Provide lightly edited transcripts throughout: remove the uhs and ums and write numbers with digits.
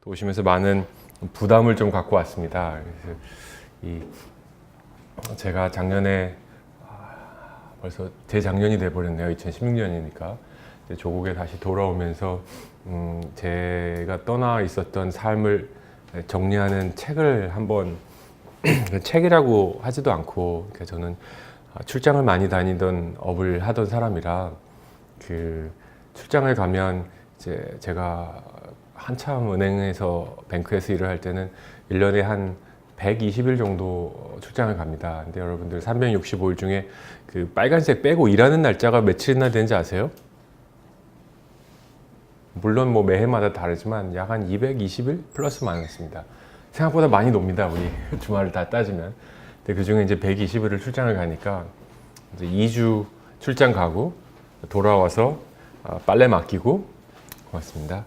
또 오시면서 많은 부담을 좀 갖고 왔습니다. 그래서 제가 작년에 벌써 재작년이 돼버렸네요. 2016년이니까 조국에 다시 돌아오면서 제가 떠나 있었던 삶을 정리하는 책을 한번 책이라고 하지도 않고, 그러니까 저는 출장을 많이 다니던 업을 하던 사람이라 그 출장을 가면 이제 제가 한참 은행에서 뱅크에서 일을 할 때는 1년에 한 120일 정도 출장을 갑니다. 근데 여러분들 365일 중에 그 빨간색 빼고 일하는 날짜가 며칠이나 되는지 아세요? 물론 뭐 매해마다 다르지만 약 한 220일 플러스 마이너스입니다. 생각보다 많이 놉니다, 우리 주말을 다 따지면. 근데 그 중에 이제 120일을 출장을 가니까 이제 2주 출장 가고 돌아와서 빨래 맡기고, 고맙습니다.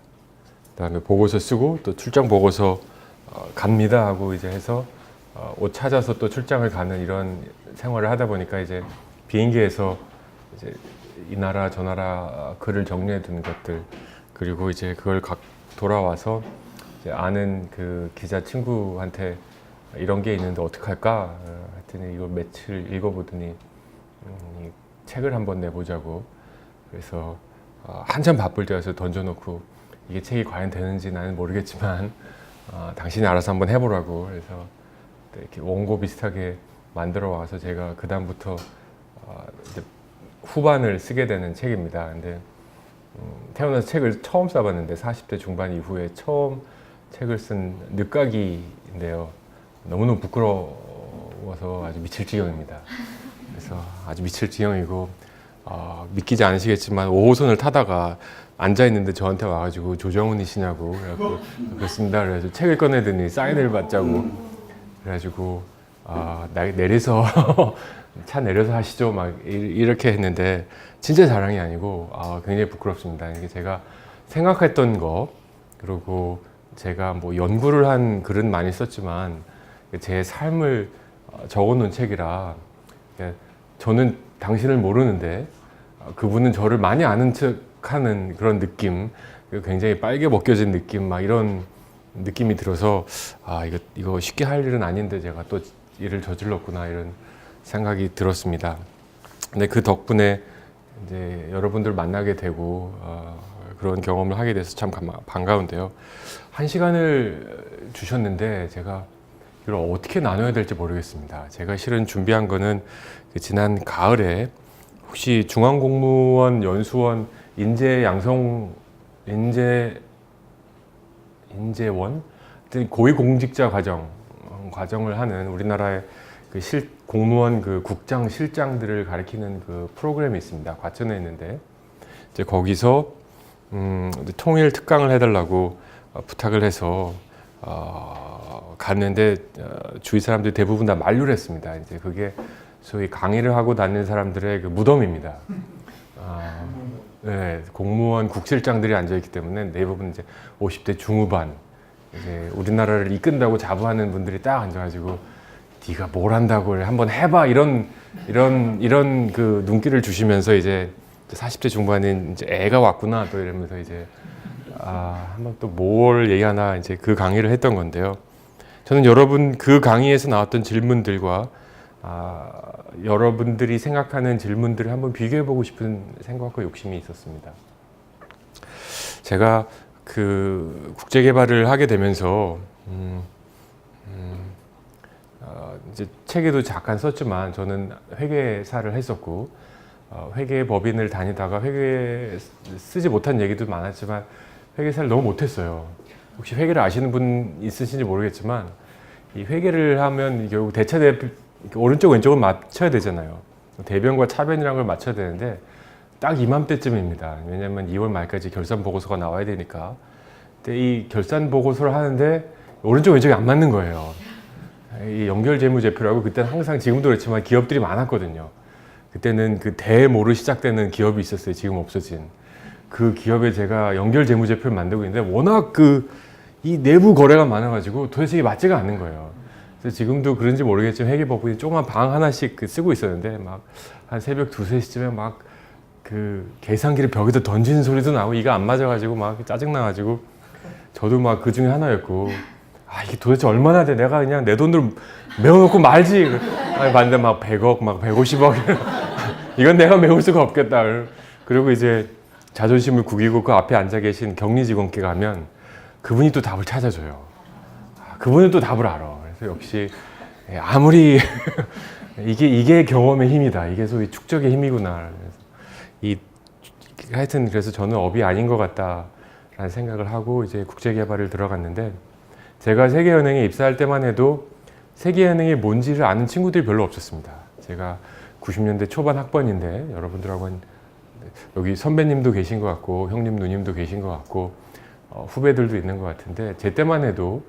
그다음에 보고서 쓰고 또 출장 보고서 갑니다 하고 이제 해서 옷 찾아서 또 출장을 가는 이런 생활을 하다 보니까 이제 비행기에서 이제 이 나라 저 나라 글을 정리해 두는 것들, 그리고 이제 그걸 돌아와서 이제 아는 그 기자 친구한테 이런 게 있는데 어떡할까 했더니 이걸 며칠 읽어보더니 이 책을 한번 내보자고. 그래서 한참 바쁠 때여서 던져놓고 이게 책이 과연 되는지 나는 모르겠지만 당신이 알아서 한번 해보라고. 그래서 이렇게 원고 비슷하게 만들어 와서 제가 그 다음부터 이제 후반을 쓰게 되는 책입니다. 근데 태어나서 책을 처음 써봤는데 40대 중반 이후에 처음 책을 쓴 늦가기인데요. 너무너무 부끄러워서 아주 미칠 지경입니다. 그래서 아주 미칠 지경이고 믿기지 않으시겠지만 5호선을 타다가 앉아있는데 저한테 와가지고 조정훈이시냐고 그래갖고 그렇습니다. 그래서 책을 꺼내더니 사인을 받자고 그래가지고 내려서 차 내려서 하시죠 막 이렇게 했는데 진짜 자랑이 아니고 굉장히 부끄럽습니다. 이게 제가 생각했던 거, 그리고 제가 뭐 연구를 한 글은 많이 썼지만 제 삶을 적어놓은 책이라, 저는 당신을 모르는데 그분은 저를 많이 아는 척하는 그런 느낌, 굉장히 빨개 벗겨진 느낌, 막 이런 느낌이 들어서 이거 쉽게 할 일은 아닌데 제가 또 일을 저질렀구나 이런 생각이 들었습니다. 근데 그 덕분에 이제 여러분들 만나게 되고 그런 경험을 하게 돼서 참 반가운데요. 한 시간을 주셨는데 제가 이걸 어떻게 나눠야 될지 모르겠습니다. 제가 실은 준비한 거는 지난 가을에 혹시 중앙공무원 연수원 인재원 고위공직자 과정을 하는 우리나라의 그 공무원 그 국장 실장들을 가리키는 그 프로그램이 있습니다. 과천에 있는데 이제 거기서 통일 특강을 해달라고 부탁을 해서 갔는데 주위 사람들이 대부분 다 만류를 했습니다. 이제 그게 소위 강의를 하고 다니는 사람들의 그 무덤입니다. 네, 공무원 국실장들이 앉아있기 때문에 대부분 이제 50대 중후반, 이제 우리나라를 이끈다고 자부하는 분들이 딱 앉아가지고 네가 뭘 한다고 한번 해봐 이런 그 눈길을 주시면서 이제 40대 중반인 이제 애가 왔구나 또 이러면서 이제 한번 또 뭘 얘기하나 이제 그 강의를 했던 건데요. 저는 여러분 그 강의에서 나왔던 질문들과 여러분들이 생각하는 질문들을 한번 비교해보고 싶은 생각과 욕심이 있었습니다. 제가 그 국제개발을 하게 되면서 이제 책에도 잠깐 썼지만 저는 회계사를 했었고 회계법인을 다니다가 회계 쓰지 못한 얘기도 많았지만 회계사를 너무 못했어요. 혹시 회계를 아시는 분 있으신지 모르겠지만 이 회계를 하면 결국 대차대 오른쪽 왼쪽을 맞춰야 되잖아요. 대변과 차변이라는 걸 맞춰야 되는데 딱 이맘때쯤입니다. 왜냐하면 2월 말까지 결산 보고서가 나와야 되니까. 근데 이 결산 보고서를 하는데 오른쪽 왼쪽이 안 맞는 거예요. 이 연결재무제표라고 그때는 항상 지금도 그렇지만 기업들이 많았거든요. 그때는 그 대모로 시작되는 기업이 있었어요. 지금 없어진. 그 기업에 제가 연결재무제표를 만들고 있는데 워낙 이 내부 거래가 많아가지고 도대체 이게 맞지가 않는 거예요. 그래서 지금도 그런지 모르겠지만 회계법인이 조그만 방 하나씩 쓰고 있었는데 막 한 새벽 2, 3시쯤에 막 그 계산기를 벽에다 던지는 소리도 나고 이가 안 맞아가지고 막 짜증나가지고 저도 막 그 중에 하나였고, 아, 이게 도대체 얼마나 돼? 내가 그냥 내 돈으로 메워놓고 말지. 아니, 맞는데 막 100억, 막 150억. 이건 내가 메울 수가 없겠다. 그리고 이제 자존심을 구기고 그 앞에 앉아 계신 격리 직원께 가면 그분이 또 답을 찾아줘요. 그분은 또 답을 알아. 그래서 역시 아무리 이게 경험의 힘이다. 이게 소위 축적의 힘이구나. 하여튼 그래서 저는 업이 아닌 것 같다라는 생각을 하고 이제 국제개발을 들어갔는데, 제가 세계은행에 입사할 때만 해도 세계은행이 뭔지를 아는 친구들이 별로 없었습니다. 제가 90년대 초반 학번인데 여러분들하고는 여기 선배님도 계신 것 같고 형님 누님도 계신 것 같고 후배들도 있는 것 같은데, 제 때만 해도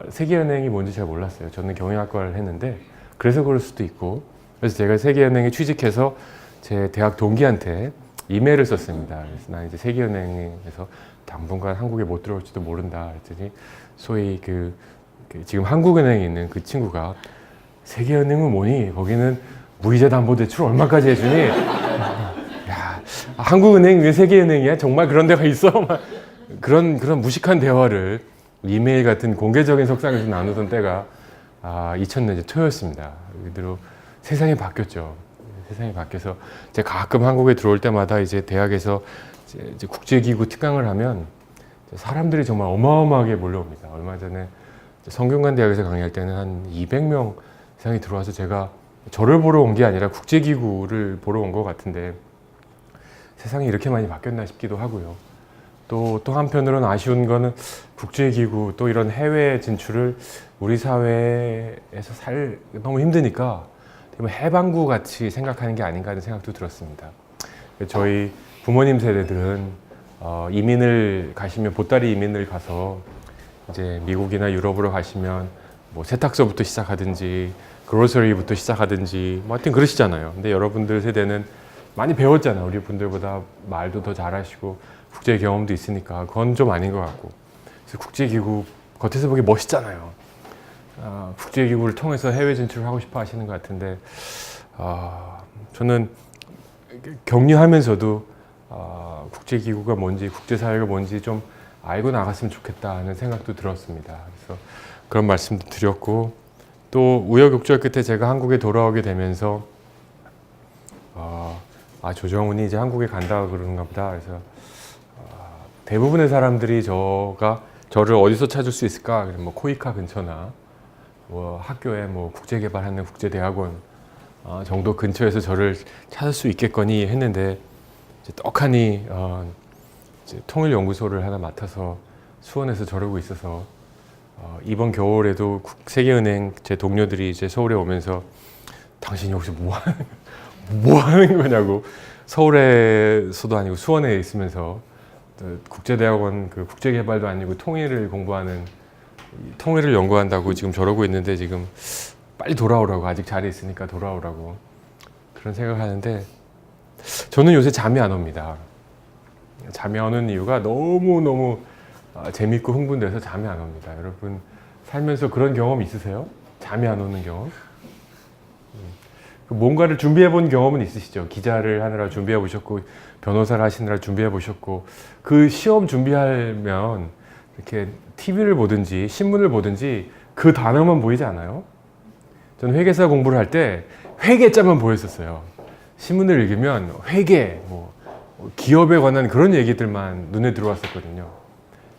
세계은행이 뭔지 잘 몰랐어요. 저는 경영학과를 했는데 그래서 그럴 수도 있고, 그래서 제가 세계은행에 취직해서 제 대학 동기한테 이메일을 썼습니다. 그래서 나 이제 세계은행에서 당분간 한국에 못 들어올지도 모른다 했더니, 소위 지금 한국은행에 있는 그 친구가 세계은행은 뭐니? 거기는 무이자 담보대출 얼마까지 해주니? 야, 한국은행 왜 세계은행이야? 정말 그런 데가 있어? 막 그런 무식한 대화를 이메일 같은 공개적인 석상에서 나누던 때가 2000년대 초였습니다. 그대로 세상이 바뀌었죠. 세상이 바뀌어서 제가 가끔 한국에 들어올 때마다 이제 대학에서 이제 국제기구 특강을 하면 사람들이 정말 어마어마하게 몰려옵니다. 얼마 전에 성균관 대학에서 강의할 때는 한 200명 이상이 들어와서 제가 저를 보러 온 게 아니라 국제기구를 보러 온 것 같은데, 세상이 이렇게 많이 바뀌었나 싶기도 하고요. 또 한편으로는 아쉬운 거는 국제기구 또 이런 해외 진출을 우리 사회에서 너무 힘드니까 해방구 같이 생각하는 게 아닌가 하는 생각도 들었습니다. 저희 부모님 세대들은 이민을 가시면, 보따리 이민을 가서 이제 미국이나 유럽으로 가시면 뭐 세탁소부터 시작하든지 그로서리부터 시작하든지 뭐 하여튼 그러시잖아요. 근데 여러분들 세대는 많이 배웠잖아요. 우리 분들보다 말도 더 잘하시고 국제 경험도 있으니까 그건 좀 아닌 것 같고, 그래서 국제기구 겉에서 보기 멋있잖아요. 국제기구를 통해서 해외 진출을 하고 싶어 하시는 것 같은데, 저는 격려하면서도 국제기구가 뭔지, 국제사회가 뭔지 좀 알고 나갔으면 좋겠다 하는 생각도 들었습니다. 그래서 그런 말씀도 드렸고, 또 우여곡절 끝에 제가 한국에 돌아오게 되면서 조정훈이 이제 한국에 간다 그러는가 보다. 그래서 대부분의 사람들이 저를 어디서 찾을 수 있을까? 뭐 코이카 근처나 뭐 학교에 뭐 국제개발하는 국제대학원 정도 근처에서 저를 찾을 수 있겠거니 했는데, 이제 떡하니 이제 통일연구소를 하나 맡아서 수원에서 저러고 있어서 이번 겨울에도 세계은행 제 동료들이 이제 서울에 오면서 당신이 혹시 뭐 하는 거냐고, 서울에서도 아니고 수원에 있으면서 국제대학원 국제개발도 아니고 통일을 연구한다고 지금 저러고 있는데 지금 빨리 돌아오라고, 아직 자리에 있으니까 돌아오라고 그런 생각을 하는데, 저는 요새 잠이 안 옵니다. 잠이 안 오는 이유가 너무너무 재밌고 흥분돼서 잠이 안 옵니다. 여러분 살면서 그런 경험 있으세요? 잠이 안 오는 경험? 뭔가를 준비해 본 경험은 있으시죠? 기자를 하느라 준비해 보셨고, 변호사를 하시느라 준비해 보셨고, 그 시험 준비하면 이렇게 TV를 보든지 신문을 보든지 그 단어만 보이지 않아요? 저는 회계사 공부를 할 때 회계자만 보였었어요. 신문을 읽으면 회계, 기업에 관한 그런 얘기들만 눈에 들어왔었거든요.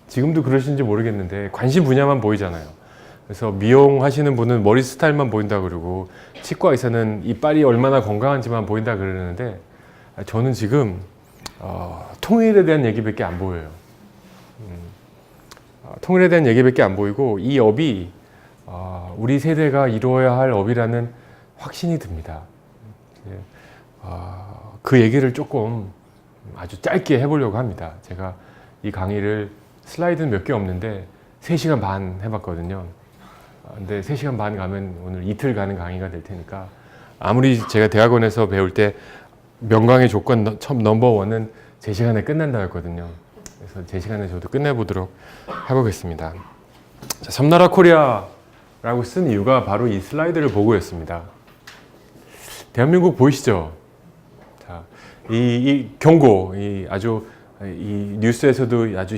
지금도 그러신지 모르겠는데 관심 분야만 보이잖아요. 그래서 미용 하시는 분은 머리 스타일만 보인다 그러고, 치과 의사는 이빨이 얼마나 건강한지만 보인다 그러는데, 저는 지금 통일에 대한 얘기밖에 안 보여요. 통일에 대한 얘기밖에 안 보이고, 이 업이 우리 세대가 이루어야 할 업이라는 확신이 듭니다. 그 얘기를 조금 아주 짧게 해보려고 합니다. 제가 이 강의를 슬라이드는 몇 개 없는데 3시간 반 해봤거든요. 근데 3시간 반 가면 오늘 이틀 가는 강의가 될 테니까, 아무리 제가 대학원에서 배울 때 명강의 조건 넘버1은 제 시간에 끝난다 였거든요. 그래서 제 시간에 저도 끝내보도록 해보겠습니다. 자, 섬나라 코리아라고 쓴 이유가 바로 이 슬라이드를 보고였습니다. 대한민국 보이시죠? 자, 이 경고, 이 뉴스에서도 아주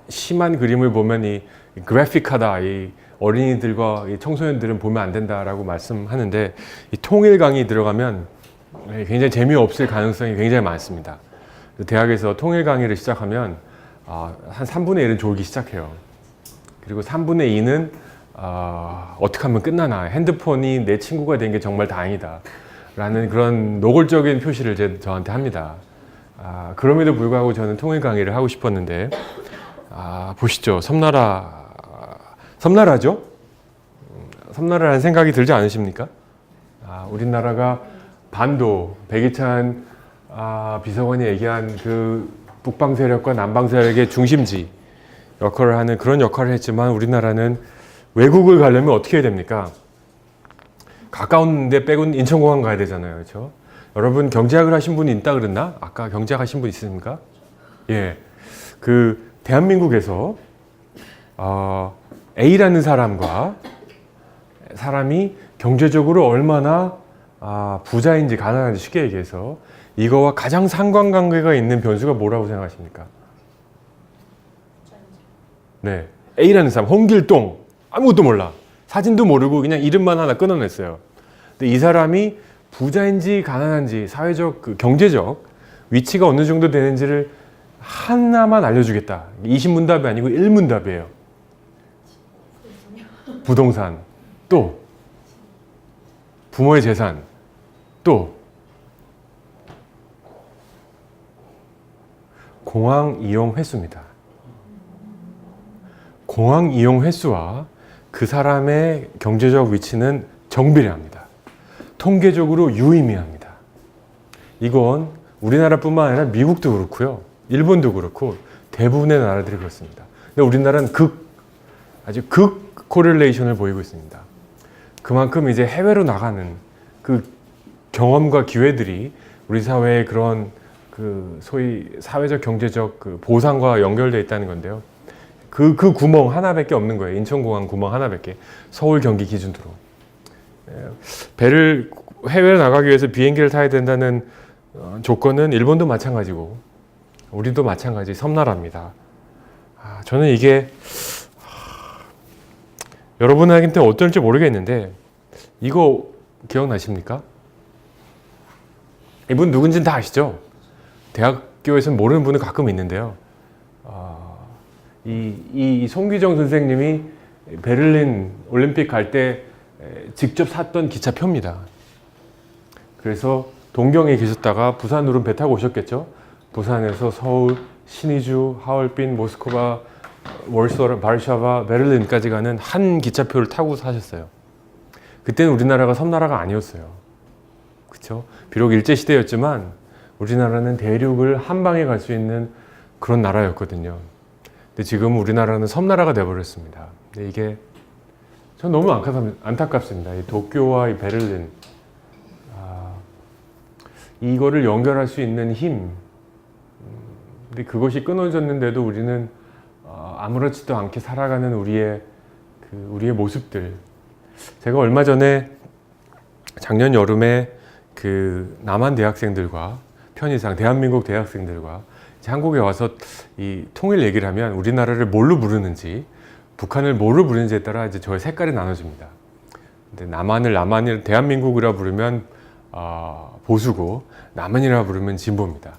심한 그림을 보면 이 그래픽하다, 이 어린이들과 이 청소년들은 보면 안 된다라고 말씀하는데, 이 통일 강의 들어가면 굉장히 재미없을 가능성이 굉장히 많습니다. 대학에서 통일 강의를 시작하면 한 3분의 1은 졸기 시작해요. 그리고 3분의 2는 어떻게 하면 끝나나, 핸드폰이 내 친구가 된 게 정말 다행이다 라는 그런 노골적인 표시를 저한테 합니다. 그럼에도 불구하고 저는 통일 강의를 하고 싶었는데, 보시죠. 섬나라죠? 섬나라라는 생각이 들지 않으십니까? 우리나라가 반도, 백이찬 비서관이 얘기한 그 북방 세력과 남방 세력의 중심지 역할을 하는 그런 역할을 했지만, 우리나라는 외국을 가려면 어떻게 해야 됩니까? 가까운 데 빼곤 인천공항 가야 되잖아요. 그렇죠? 여러분 경제학을 하신 분이 있다 그랬나? 아까 경제학 하신 분 있습니까? 예. 그 대한민국에서 A라는 사람이 경제적으로 얼마나 부자인지 가난한지 쉽게 얘기해서 이거와 가장 상관관계가 있는 변수가 뭐라고 생각하십니까? 네, A라는 사람, 홍길동, 아무것도 몰라. 사진도 모르고 그냥 이름만 하나 끊어냈어요. 근데 이 사람이 부자인지 가난한지 사회적, 경제적 위치가 어느 정도 되는지를 하나만 알려주겠다. 20문답이 아니고 1문답이에요. 부동산, 또 부모의 재산, 또 공항 이용 횟수입니다. 공항 이용 횟수와 그 사람의 경제적 위치는 정비례합니다. 통계적으로 유의미합니다. 이건 우리나라뿐만 아니라 미국도 그렇고요, 일본도 그렇고 대부분의 나라들이 그렇습니다. 근데 우리나라는 아주 극 코릴레이션을 보이고 있습니다. 그만큼 이제 해외로 나가는 그 경험과 기회들이 우리 사회의 그런 소위 사회적 경제적 보상과 연결되어 있다는 건데요. 그 구멍 하나밖에 없는 거예요. 인천공항 구멍 하나밖에. 서울 경기 기준으로. 배를 해외로 나가기 위해서 비행기를 타야 된다는 조건은 일본도 마찬가지고 우리도 마찬가지 섬나라입니다. 저는 이게 여러분한테 어떨지 모르겠는데 이거 기억나십니까? 이분 누군지는 다 아시죠? 대학교에서는 모르는 분은 가끔 있는데요. 이 송기정 선생님이 베를린 올림픽 갈 때 직접 샀던 기차표입니다. 그래서 동경에 계셨다가 부산으로 배 타고 오셨겠죠? 부산에서 서울, 신의주, 하얼빈, 모스크바, 월소, 바르샤바, 베를린까지 가는 한 기차표를 타고 사셨어요. 그때는 우리나라가 섬나라가 아니었어요. 그렇죠? 비록 일제시대였지만 우리나라는 대륙을 한 방에 갈 수 있는 그런 나라였거든요. 근데 지금 우리나라는 섬나라가 돼버렸습니다. 근데 이게 전 너무 안타깝습니다. 이 도쿄와 이 베를린, 이거를 연결할 수 있는 힘. 근데 그것이 끊어졌는데도 우리는 아무렇지도 않게 살아가는 우리의 모습들. 제가 얼마 전에 작년 여름에 남한 대학생들과 편의상 대한민국 대학생들과 한국에 와서 이 통일 얘기를 하면 우리나라를 뭘로 부르는지, 북한을 뭐로 부르는지에 따라 이제 저의 색깔이 나눠집니다. 근데 남한을 대한민국이라 부르면 보수고, 남한이라 부르면 진보입니다.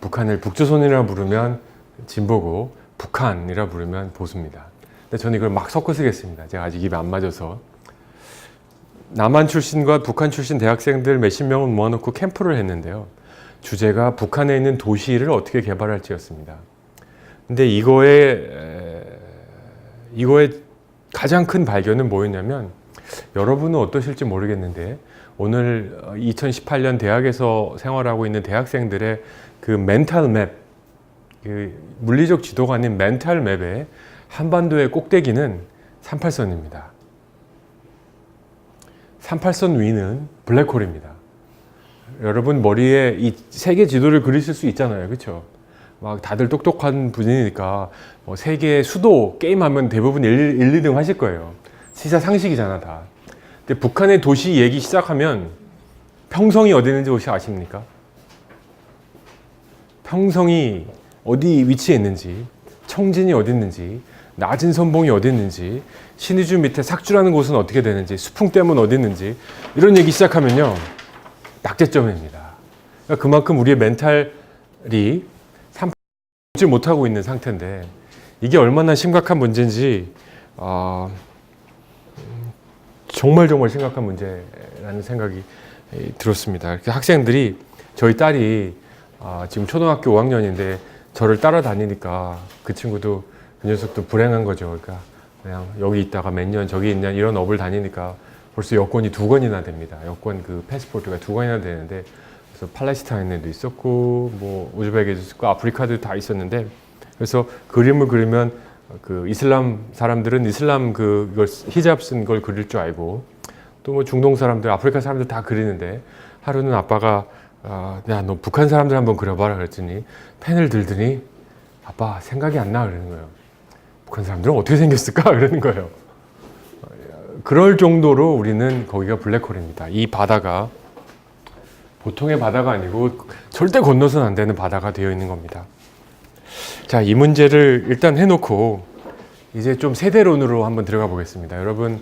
북한을 북조선이라 부르면 진보고, 북한이라 부르면 보수입니다. 근데 저는 이걸 막 섞어 쓰겠습니다. 제가 아직 입에 안 맞아서. 남한 출신과 북한 출신 대학생들 몇십 명을 모아놓고 캠프를 했는데요. 주제가 북한에 있는 도시를 어떻게 개발할지였습니다. 근데 이거의 가장 큰 발견은 뭐였냐면, 여러분은 어떠실지 모르겠는데 오늘 2018년 대학에서 생활하고 있는 대학생들의 그 멘탈 맵, 물리적 지도가 아닌 멘탈 맵에 한반도의 꼭대기는 38선입니다. 38선 위는 블랙홀입니다. 여러분 머리에 이 세계 지도를 그리실 수 있잖아요. 그렇죠? 막 다들 똑똑한 분이니까 세계 수도 게임하면 대부분 1, 2등 하실 거예요. 시사 상식이잖아 다. 근데 북한의 도시 얘기 시작하면 평성이 어디 있는지 혹시 아십니까? 평성이 어디 위치에 있는지, 총진이 어디 있는지, 낮은 선봉이 어디 있는지, 신의주 밑에 삭주라는 곳은 어떻게 되는지, 수풍댐은 어디 있는지 이런 얘기 시작하면요 낙제점입니다. 그러니까 그만큼 우리의 멘탈이 삼지 못하고 있는 상태인데 이게 얼마나 심각한 문제인지 정말 심각한 문제라는 생각이 들었습니다. 학생들이 저희 딸이 지금 초등학교 5학년인데 저를 따라다니니까 그 친구도 그 녀석도 불행한 거죠. 그러니까 그냥 여기 있다가 몇 년 저기 있냐 이런 업을 다니니까 벌써 여권이 2권이나 됩니다. 여권 그 패스포트가 2권이나 되는데 그래서 팔레스타인에도 있었고 뭐 우즈벡에도 있었고 아프리카도 다 있었는데 그래서 그림을 그리면 그 이슬람 사람들은 이슬람 그걸 히잡 쓴 걸 그릴 줄 알고 또 뭐 중동 사람들 아프리카 사람들 다 그리는데 하루는 아빠가 야 너 북한 사람들 한번 그려봐라 그랬더니 펜을 들더니 아빠 생각이 안 나 그러는 거예요. 북한 사람들은 어떻게 생겼을까 그러는 거예요. 그럴 정도로 우리는 거기가 블랙홀입니다. 이 바다가 보통의 바다가 아니고 절대 건너서는 안 되는 바다가 되어 있는 겁니다. 자, 이 문제를 일단 해놓고 이제 좀 세대론으로 한번 들어가 보겠습니다. 여러분,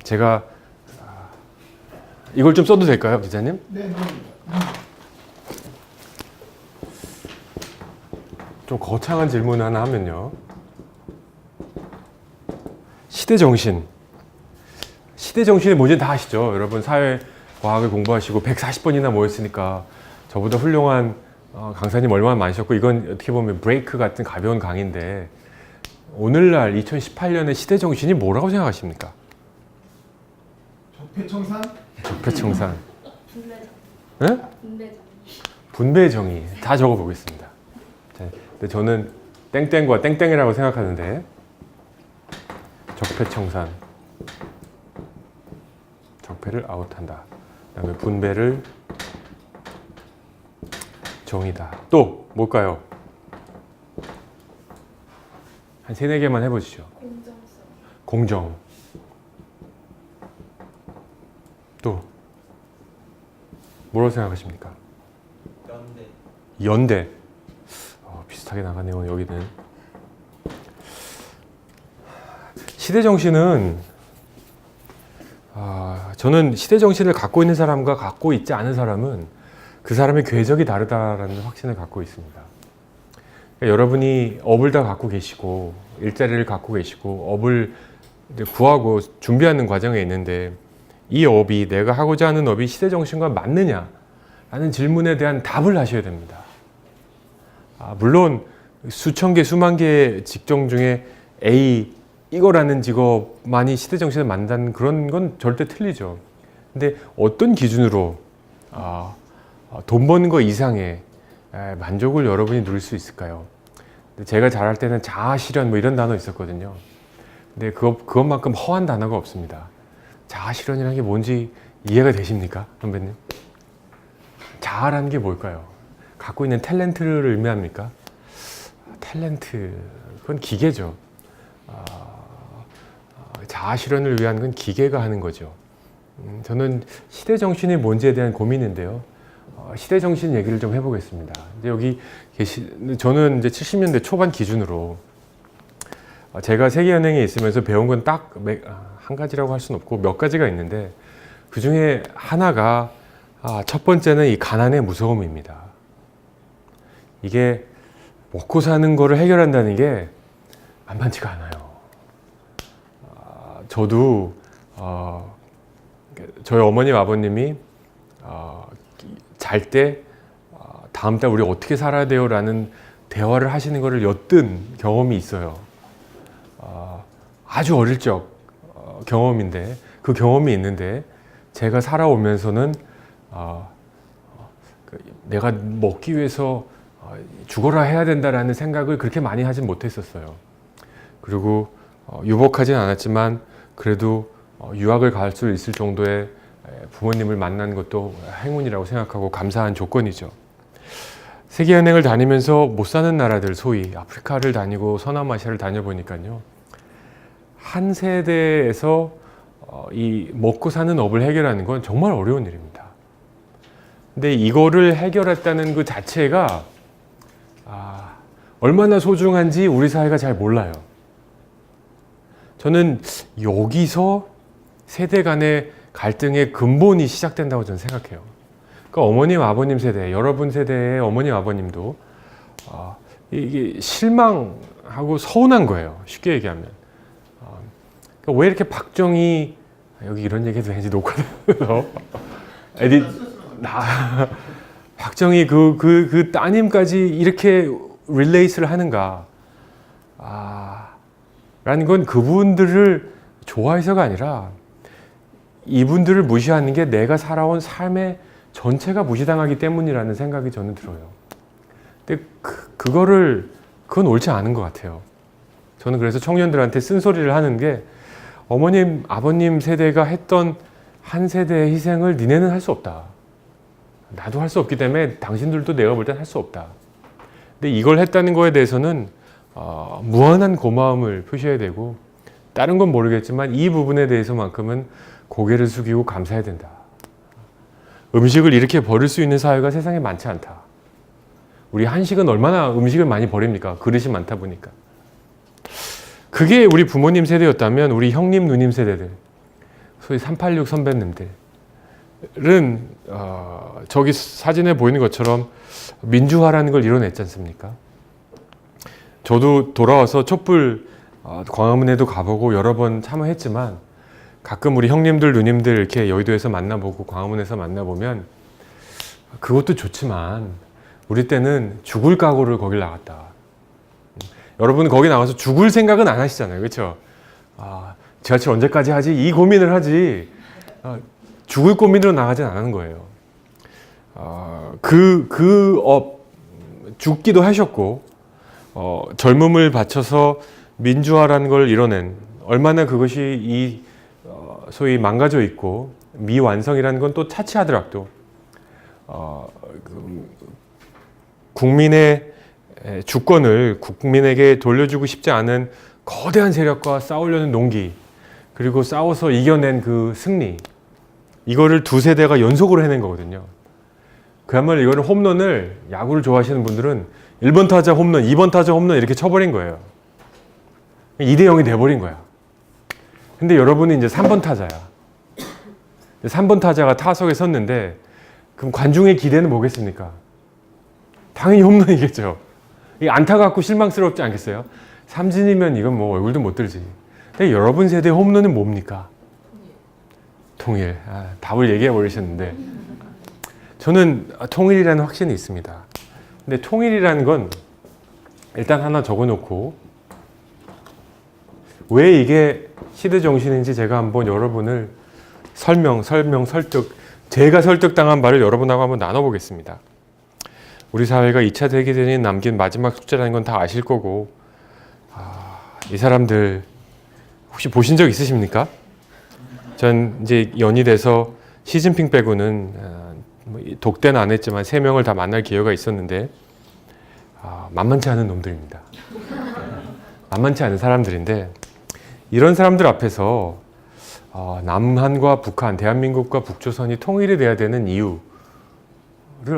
제가 이걸 좀 써도 될까요, 기자님? 네. 좀 거창한 질문 하나 하면요. 시대정신. 시대정신이 뭔지 다 아시죠? 여러분 사회과학을 공부하시고 140번이나 모였으니까 저보다 훌륭한 강사님 얼마나 많으셨고 이건 어떻게 보면 브레이크 같은 가벼운 강의인데 오늘날 2018년의 시대정신이 뭐라고 생각하십니까? 적폐청산? 적폐청산. 분배정. 네? 분배정. 분배정의. 다 적어보겠습니다. 근데 저는 땡땡과 땡땡이라고 생각하는데 적폐청산. 적폐를 아웃한다. 그 다음에 분배를 정의다. 또 뭘까요? 한 3-4개만 해보시죠. 공정성. 공정. 또 뭐라고 생각하십니까? 연대. 비슷하게 나가네요. 여기는 시대정신은 저는 시대정신을 갖고 있는 사람과 갖고 있지 않은 사람은 그 사람의 궤적이 다르다라는 확신을 갖고 있습니다. 그러니까 여러분이 업을 다 갖고 계시고 일자리를 갖고 계시고 업을 이제 구하고 준비하는 과정에 있는데 이 업이 내가 하고자 하는 업이 시대정신과 맞느냐라는 질문에 대한 답을 하셔야 됩니다. 물론 수천 개, 수만 개의 직종 중에 A 이거라는 직업만이 시대정신에 맞는 그런 건 절대 틀리죠. 근데 어떤 기준으로 돈 버는 거 이상의 만족을 여러분이 누릴 수 있을까요? 제가 잘할 때는 자아실현 뭐 이런 단어 있었거든요. 근데 그것만큼 허한 단어가 없습니다. 자아실현이라는 게 뭔지 이해가 되십니까, 선배님? 자아라는 게 뭘까요? 갖고 있는 탤런트를 의미합니까? 탤런트, 그건 기계죠. 자아실현을 위한 건 기계가 하는 거죠. 저는 시대정신이 뭔지에 대한 고민인데요. 시대정신 얘기를 좀 해보겠습니다. 이제 여기 저는 이제 70년대 초반 기준으로 제가 세계은행에 있으면서 배운 건 딱 한 가지라고 할 수는 없고 몇 가지가 있는데 그 중에 하나가 첫 번째는 이 가난의 무서움입니다. 이게 먹고 사는 거를 해결한다는 게 만만치가 않아요. 저도 저희 어머님 아버님이 잘 때 다음 달 우리 어떻게 살아야 돼요? 라는 대화를 하시는 거를 엿든 경험이 있어요. 아주 어릴 적 경험인데 그 경험이 있는데 제가 살아오면서는 내가 먹기 위해서 죽어라 해야 된다라는 생각을 그렇게 많이 하진 못했었어요. 그리고 유복하진 않았지만 그래도 유학을 갈 수 있을 정도의 부모님을 만난 것도 행운이라고 생각하고 감사한 조건이죠. 세계은행을 다니면서 못 사는 나라들, 소위 아프리카를 다니고 서남아시아를 다녀보니까요. 한 세대에서 이 먹고 사는 업을 해결하는 건 정말 어려운 일입니다. 근데 이거를 해결했다는 그 자체가 얼마나 소중한지 우리 사회가 잘 몰라요. 저는 여기서 세대 간의 갈등의 근본이 시작된다고 저는 생각해요. 그러니까 어머님, 아버님 세대, 여러분 세대의 어머님, 아버님도 이게 실망하고 서운한 거예요. 쉽게 얘기하면. 그러니까 왜 이렇게 박정희, 여기 이런 얘기해도 왠지 녹화돼서 박정희 그 따님까지 이렇게 릴레이스를 하는가. 라는 건 그분들을 좋아해서가 아니라 이분들을 무시하는 게 내가 살아온 삶의 전체가 무시당하기 때문이라는 생각이 저는 들어요. 근데 그건 옳지 않은 것 같아요. 저는 그래서 청년들한테 쓴소리를 하는 게 어머님, 아버님 세대가 했던 한 세대의 희생을 니네는 할 수 없다. 나도 할 수 없기 때문에 당신들도 내가 볼 땐 할 수 없다. 근데 이걸 했다는 거에 대해서는 무한한 고마움을 표시해야 되고 다른 건 모르겠지만 이 부분에 대해서만큼은 고개를 숙이고 감사해야 된다. 음식을 이렇게 버릴 수 있는 사회가 세상에 많지 않다. 우리 한식은 얼마나 음식을 많이 버립니까? 그릇이 많다 보니까. 그게 우리 부모님 세대였다면 우리 형님, 누님 세대들, 소위 386 선배님들은 저기 사진에 보이는 것처럼 민주화라는 걸 이뤄냈지 않습니까? 저도 돌아와서 촛불 광화문에도 가보고 여러 번 참여했지만 가끔 우리 형님들, 누님들 이렇게 여의도에서 만나보고 광화문에서 만나보면 그것도 좋지만 우리 때는 죽을 각오를 거길 나갔다. 여러분 거기 나가서 죽을 생각은 안 하시잖아요. 그렇죠? 지하철 언제까지 하지? 이 고민을 하지. 죽을 고민으로 나가진 않은 거예요. 죽기도 하셨고 젊음을 바쳐서 민주화라는 걸 이뤄낸 얼마나 그것이 소위 망가져 있고 미완성이라는 건 또 차치하더라도 국민의 주권을 국민에게 돌려주고 싶지 않은 거대한 세력과 싸우려는 농기, 그리고 싸워서 이겨낸 그 승리, 이거를 두 세대가 연속으로 해낸 거거든요. 그야말로 이거는 홈런을, 야구를 좋아하시는 분들은 1번 타자 홈런, 2번 타자 홈런 이렇게 쳐버린 거예요. 2대 0이 돼버린 거야. 근데 여러분이 이제 3번 타자야. 3번 타자가 타석에 섰는데 그럼 관중의 기대는 뭐겠습니까? 당연히 홈런이겠죠. 이 안타 갖고 실망스럽지 않겠어요? 삼진이면 이건 뭐 얼굴도 못 들지. 근데 여러분 세대 홈런은 뭡니까? 통일. 답을 얘기해 버리셨는데 저는 통일이라는 확신이 있습니다. 근데 통일이라는 건 일단 하나 적어놓고 왜 이게 시대 정신인지 제가 한번 여러분을 설득, 제가 설득당한 바를 여러분하고 한번 나눠보겠습니다. 우리 사회가 2차 대기전이 남긴 마지막 숙제라는 건 다 아실 거고, 이 사람들 혹시 보신 적 있으십니까? 전 이제 연이 돼서 시진핑 빼고는 독대는 안 했지만 3명을 다 만날 기회가 있었는데 만만치 않은 놈들입니다. 만만치 않은 사람들인데 이런 사람들 앞에서 남한과 북한, 대한민국과 북조선이 통일이 돼야 되는 이유를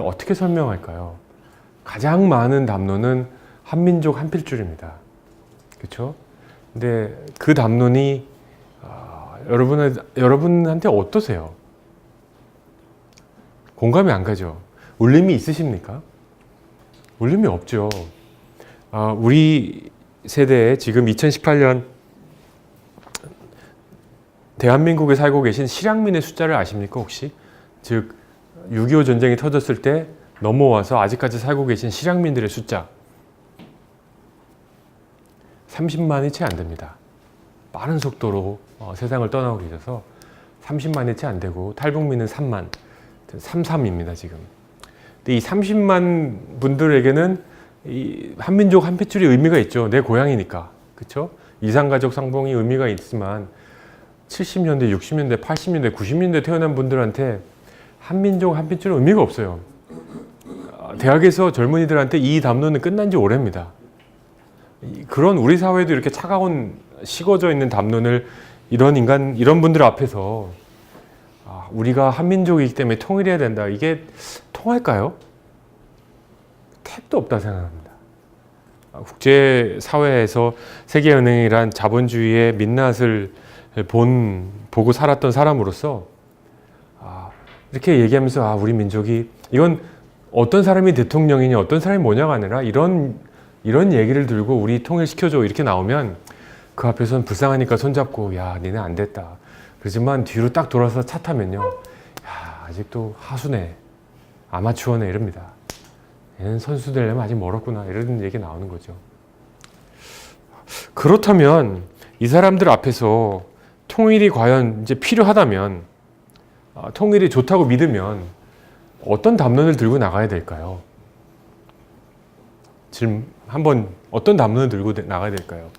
어떻게 설명할까요? 가장 많은 담론은 한민족 한필줄입니다. 그렇죠? 근데 그 담론이 여러분한테 어떠세요? 공감이 안 가죠? 울림이 있으십니까? 울림이 없죠. 우리 세대에 지금 2018년 대한민국에 살고 계신 실향민의 숫자를 아십니까 혹시? 즉 6.25 전쟁이 터졌을 때 넘어와서 아직까지 살고 계신 실향민들의 숫자 30만이 채 안 됩니다. 빠른 속도로 세상을 떠나고 계셔서 30만이 채 안 되고 탈북민은 3만, 33입니다 지금. 근데 이 30만 분들에게는 이 한민족 한핏줄이 의미가 있죠. 내 고향이니까. 그렇죠? 이산가족 상봉이 의미가 있지만 70년대, 60년대, 80년대, 90년대 태어난 분들한테 한민족 한핏줄은 의미가 없어요. 대학에서 젊은이들한테 이 담론은 끝난 지 오래입니다. 그런 우리 사회도 이렇게 차가운 식어져 있는 담론을 이런 분들 앞에서 우리가 한민족이기 때문에 통일해야 된다. 이게 통할까요? 택도 없다 생각합니다. 국제 사회에서 세계은행이란 자본주의의 민낯을 보고 살았던 사람으로서 이렇게 얘기하면서 우리 민족이 이건 어떤 사람이 대통령이냐 어떤 사람이 뭐냐가 아니라 이런 얘기를 들고 우리 통일시켜줘 이렇게 나오면 그 앞에서는 불쌍하니까 손잡고 야 니네 안 됐다 그러지만 뒤로 딱 돌아서 차 타면요 야 아직도 하수네 아마추어네 이럽니다. 얘는 선수 되려면 아직 멀었구나 이런 얘기 나오는 거죠. 그렇다면 이 사람들 앞에서 통일이 과연 이제 필요하다면 통일이 좋다고 믿으면 어떤 담론을 들고 나가야 될까요? 지금 한번 어떤 담론을 들고 나가야 될까요?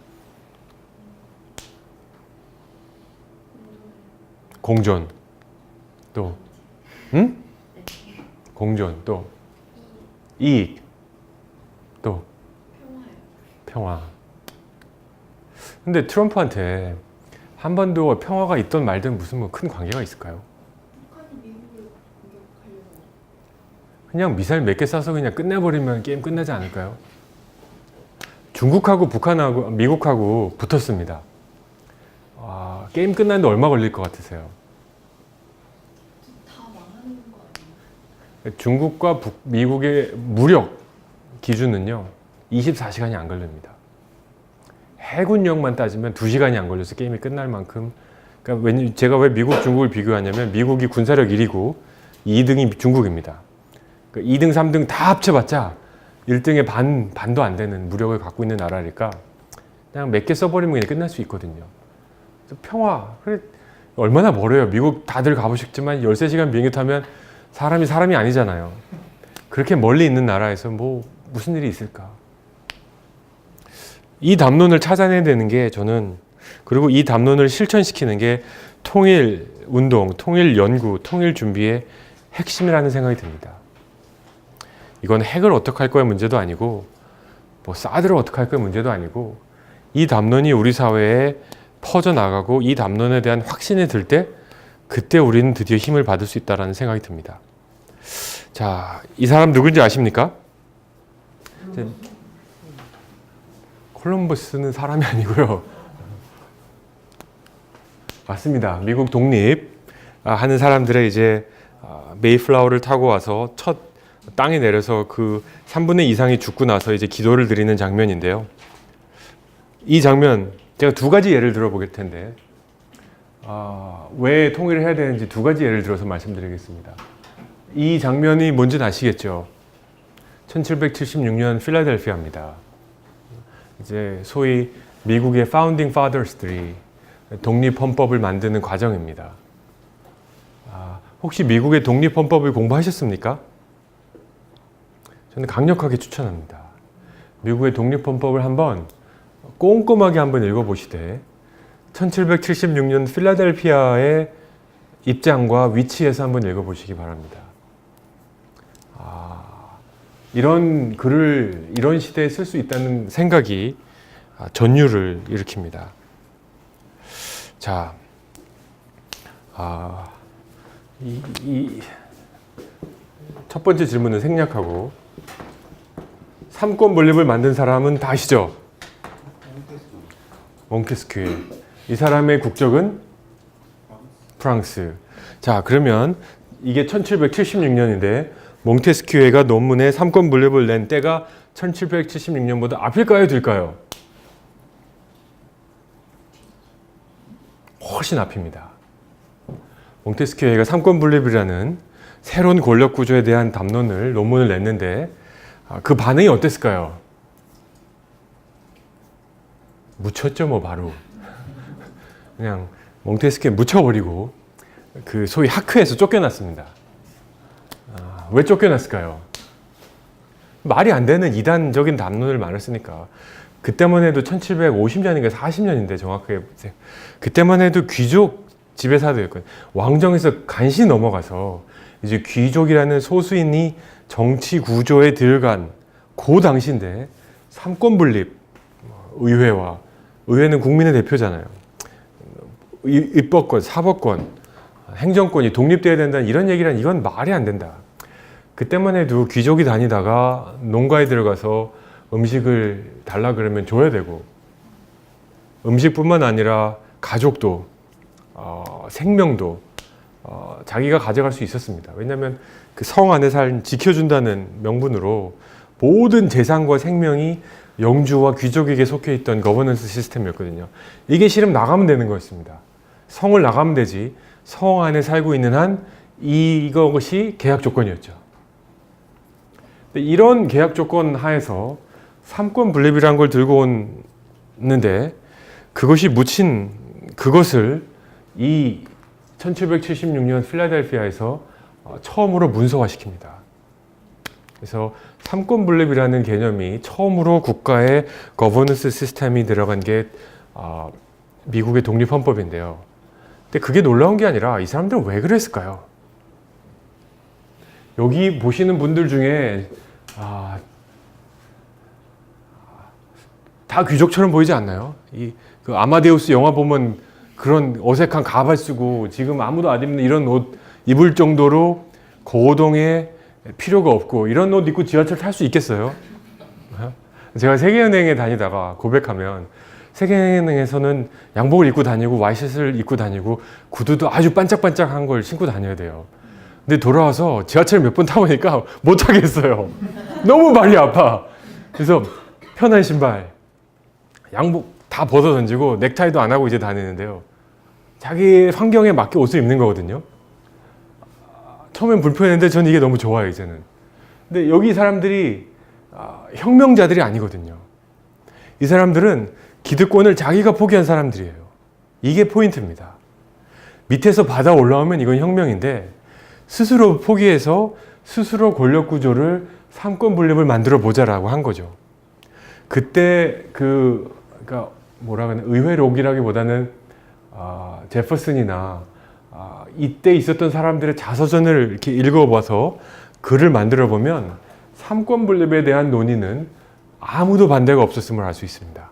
공존 또 공존 또 이익 또 평화. 근데 트럼프한테 한 번도 평화가 있던 말든 무슨 뭐 큰 관계가 있을까요? 그냥 미사일 몇 개 쏴서 그냥 끝내버리면 게임 끝나지 않을까요? 중국하고 북한하고 미국하고 붙었습니다. 게임 끝나는데 얼마 걸릴 것 같으세요? 다 망하는 거 아니에요? 중국과 미국의 무력 기준은요 24시간이 안 걸립니다. 해군력만 따지면 2시간이 안 걸려서 게임이 끝날 만큼. 그러니까 제가 왜 미국 중국을 비교하냐면 미국이 군사력 1위고 2등이 중국입니다. 그러니까 2등 3등 다 합쳐봤자 1등의 반도 안 되는 무력을 갖고 있는 나라니까 그냥 몇 개 써버리면 그냥 끝날 수 있거든요. 평화 그래 얼마나 멀어요. 미국 다들 가보셨지만 13시간 비행기 타면 사람이 아니잖아요. 그렇게 멀리 있는 나라에서 뭐 무슨 일이 있을까? 이 담론을 찾아내야 되는 게 저는 그리고 이 담론을 실천시키는 게 통일 운동, 통일 연구, 통일 준비의 핵심이라는 생각이 듭니다. 이건 핵을 어떻게 할 거야 문제도 아니고 뭐 사드를 어떻게 할 거야 문제도 아니고 이 담론이 우리 사회에 퍼져나가고 이 담론에 대한 확신이 들 때 그때 우리는 드디어 힘을 받을 수 있다는 생각이 듭니다. 자, 이 사람 누군지 아십니까? 콜럼버스는 사람이 아니고요. 맞습니다. 미국 독립 하는 사람들의 이제 메이플라워를 타고 와서 첫 땅에 내려서 그 3분의 2 이상이 죽고 나서 이제 기도를 드리는 장면인데요. 이 장면 제가 두 가지 예를 들어보길 텐데 왜 통일을 해야 되는지 두 가지 예를 들어서 말씀드리겠습니다. 이 장면이 뭔지는 아시겠죠? 1776년 필라델피아입니다. 이제 소위 미국의 파운딩 파더스들이 독립헌법을 만드는 과정입니다. 혹시 미국의 독립헌법을 공부하셨습니까? 저는 강력하게 추천합니다. 미국의 독립헌법을 한번 꼼꼼하게 한번 읽어보시되 1776년 필라델피아의 입장과 위치에서 한번 읽어보시기 바랍니다. 이런 글을 이런 시대에 쓸 수 있다는 생각이 전율을 일으킵니다. 자, 첫 번째 질문을 생략하고 삼권 분립을 만든 사람은 다 아시죠? 몽테스큐에. 이 사람의 국적은 프랑스. 자, 그러면 이게 1776년인데 몽테스큐에가 논문에 삼권 분립을 낸 때가 1776년보다 앞일까요, 뒤일까요? 훨씬 앞입니다. 몽테스큐에가 삼권 분립이라는 새로운 권력 구조에 대한 논문을 냈는데 그 반응이 어땠을까요? 묻혔죠, 뭐 바로. 그냥 몽테스큐에 묻혀버리고 그 소위 학회에서 쫓겨났습니다. 왜 쫓겨났을까요? 말이 안 되는 이단적인 담론을 말했으니까. 그때만 해도 1750년인가 40년인데 정확하게 그때만 해도 귀족 지배사도였거든요. 왕정에서 간신히 넘어가서 이제 귀족이라는 소수인이 정치 구조에 들어간 그 당시인데 삼권 분립, 의회는 국민의 대표잖아요. 입법권, 사법권, 행정권이 독립돼야 된다는 이런 얘기란 이건 말이 안 된다. 그때만 해도 귀족이 다니다가 농가에 들어가서 음식을 달라 그러면 줘야 되고, 음식뿐만 아니라 가족도 생명도 자기가 가져갈 수 있었습니다. 왜냐하면 그 성 안의 삶 지켜준다는 명분으로 모든 재산과 생명이 영주와 귀족에게 속해 있던 거버넌스 시스템이었거든요. 이게 싫으면 나가면 되는 거였습니다. 성을 나가면 되지, 성 안에 살고 있는 한 이것이 계약 조건이었죠. 근데 이런 계약 조건 하에서 삼권 분립이라는 걸 들고 왔는데, 그것이 묻힌 그것을 이 1776년 필라델피아에서 처음으로 문서화시킵니다. 그래서 삼권 분립이라는 개념이 처음으로 국가의 거버넌스 시스템이 들어간 게 미국의 독립헌법인데요. 근데 그게 놀라운 게 아니라 이 사람들은 왜 그랬을까요? 여기 보시는 분들 중에 다 귀족처럼 보이지 않나요? 그 아마데우스 영화 보면 그런 어색한 가발 쓰고 지금 아무도 안 입는 이런 옷 입을 정도로 고동에 필요가 없고 이런 옷 입고 지하철 탈 수 있겠어요? 제가 세계은행에 다니다가 고백하면, 세계은행에서는 양복을 입고 다니고 와이셔츠를 입고 다니고 구두도 아주 반짝반짝한 걸 신고 다녀야 돼요. 근데 돌아와서 지하철 몇 번 타보니까 못 하겠어요. 너무 발이 아파. 그래서 편한 신발, 양복 다 벗어 던지고 넥타이도 안 하고 이제 다니는데요. 자기 환경에 맞게 옷을 입는 거거든요. 처음엔 불편했는데 전 이게 너무 좋아요, 이제는. 근데 여기 사람들이 혁명자들이 아니거든요. 이 사람들은 기득권을 자기가 포기한 사람들이에요. 이게 포인트입니다. 밑에서 받아 올라오면 이건 혁명인데, 스스로 포기해서 스스로 권력 구조를 삼권 분립을 만들어 보자라고 한 거죠. 그때 그러니까 뭐라 그러나 의회록이라기보다는 제퍼슨이나 이때 있었던 사람들의 자서전을 이렇게 읽어봐서 글을 만들어 보면 삼권 분립에 대한 논의는 아무도 반대가 없었음을 알 수 있습니다.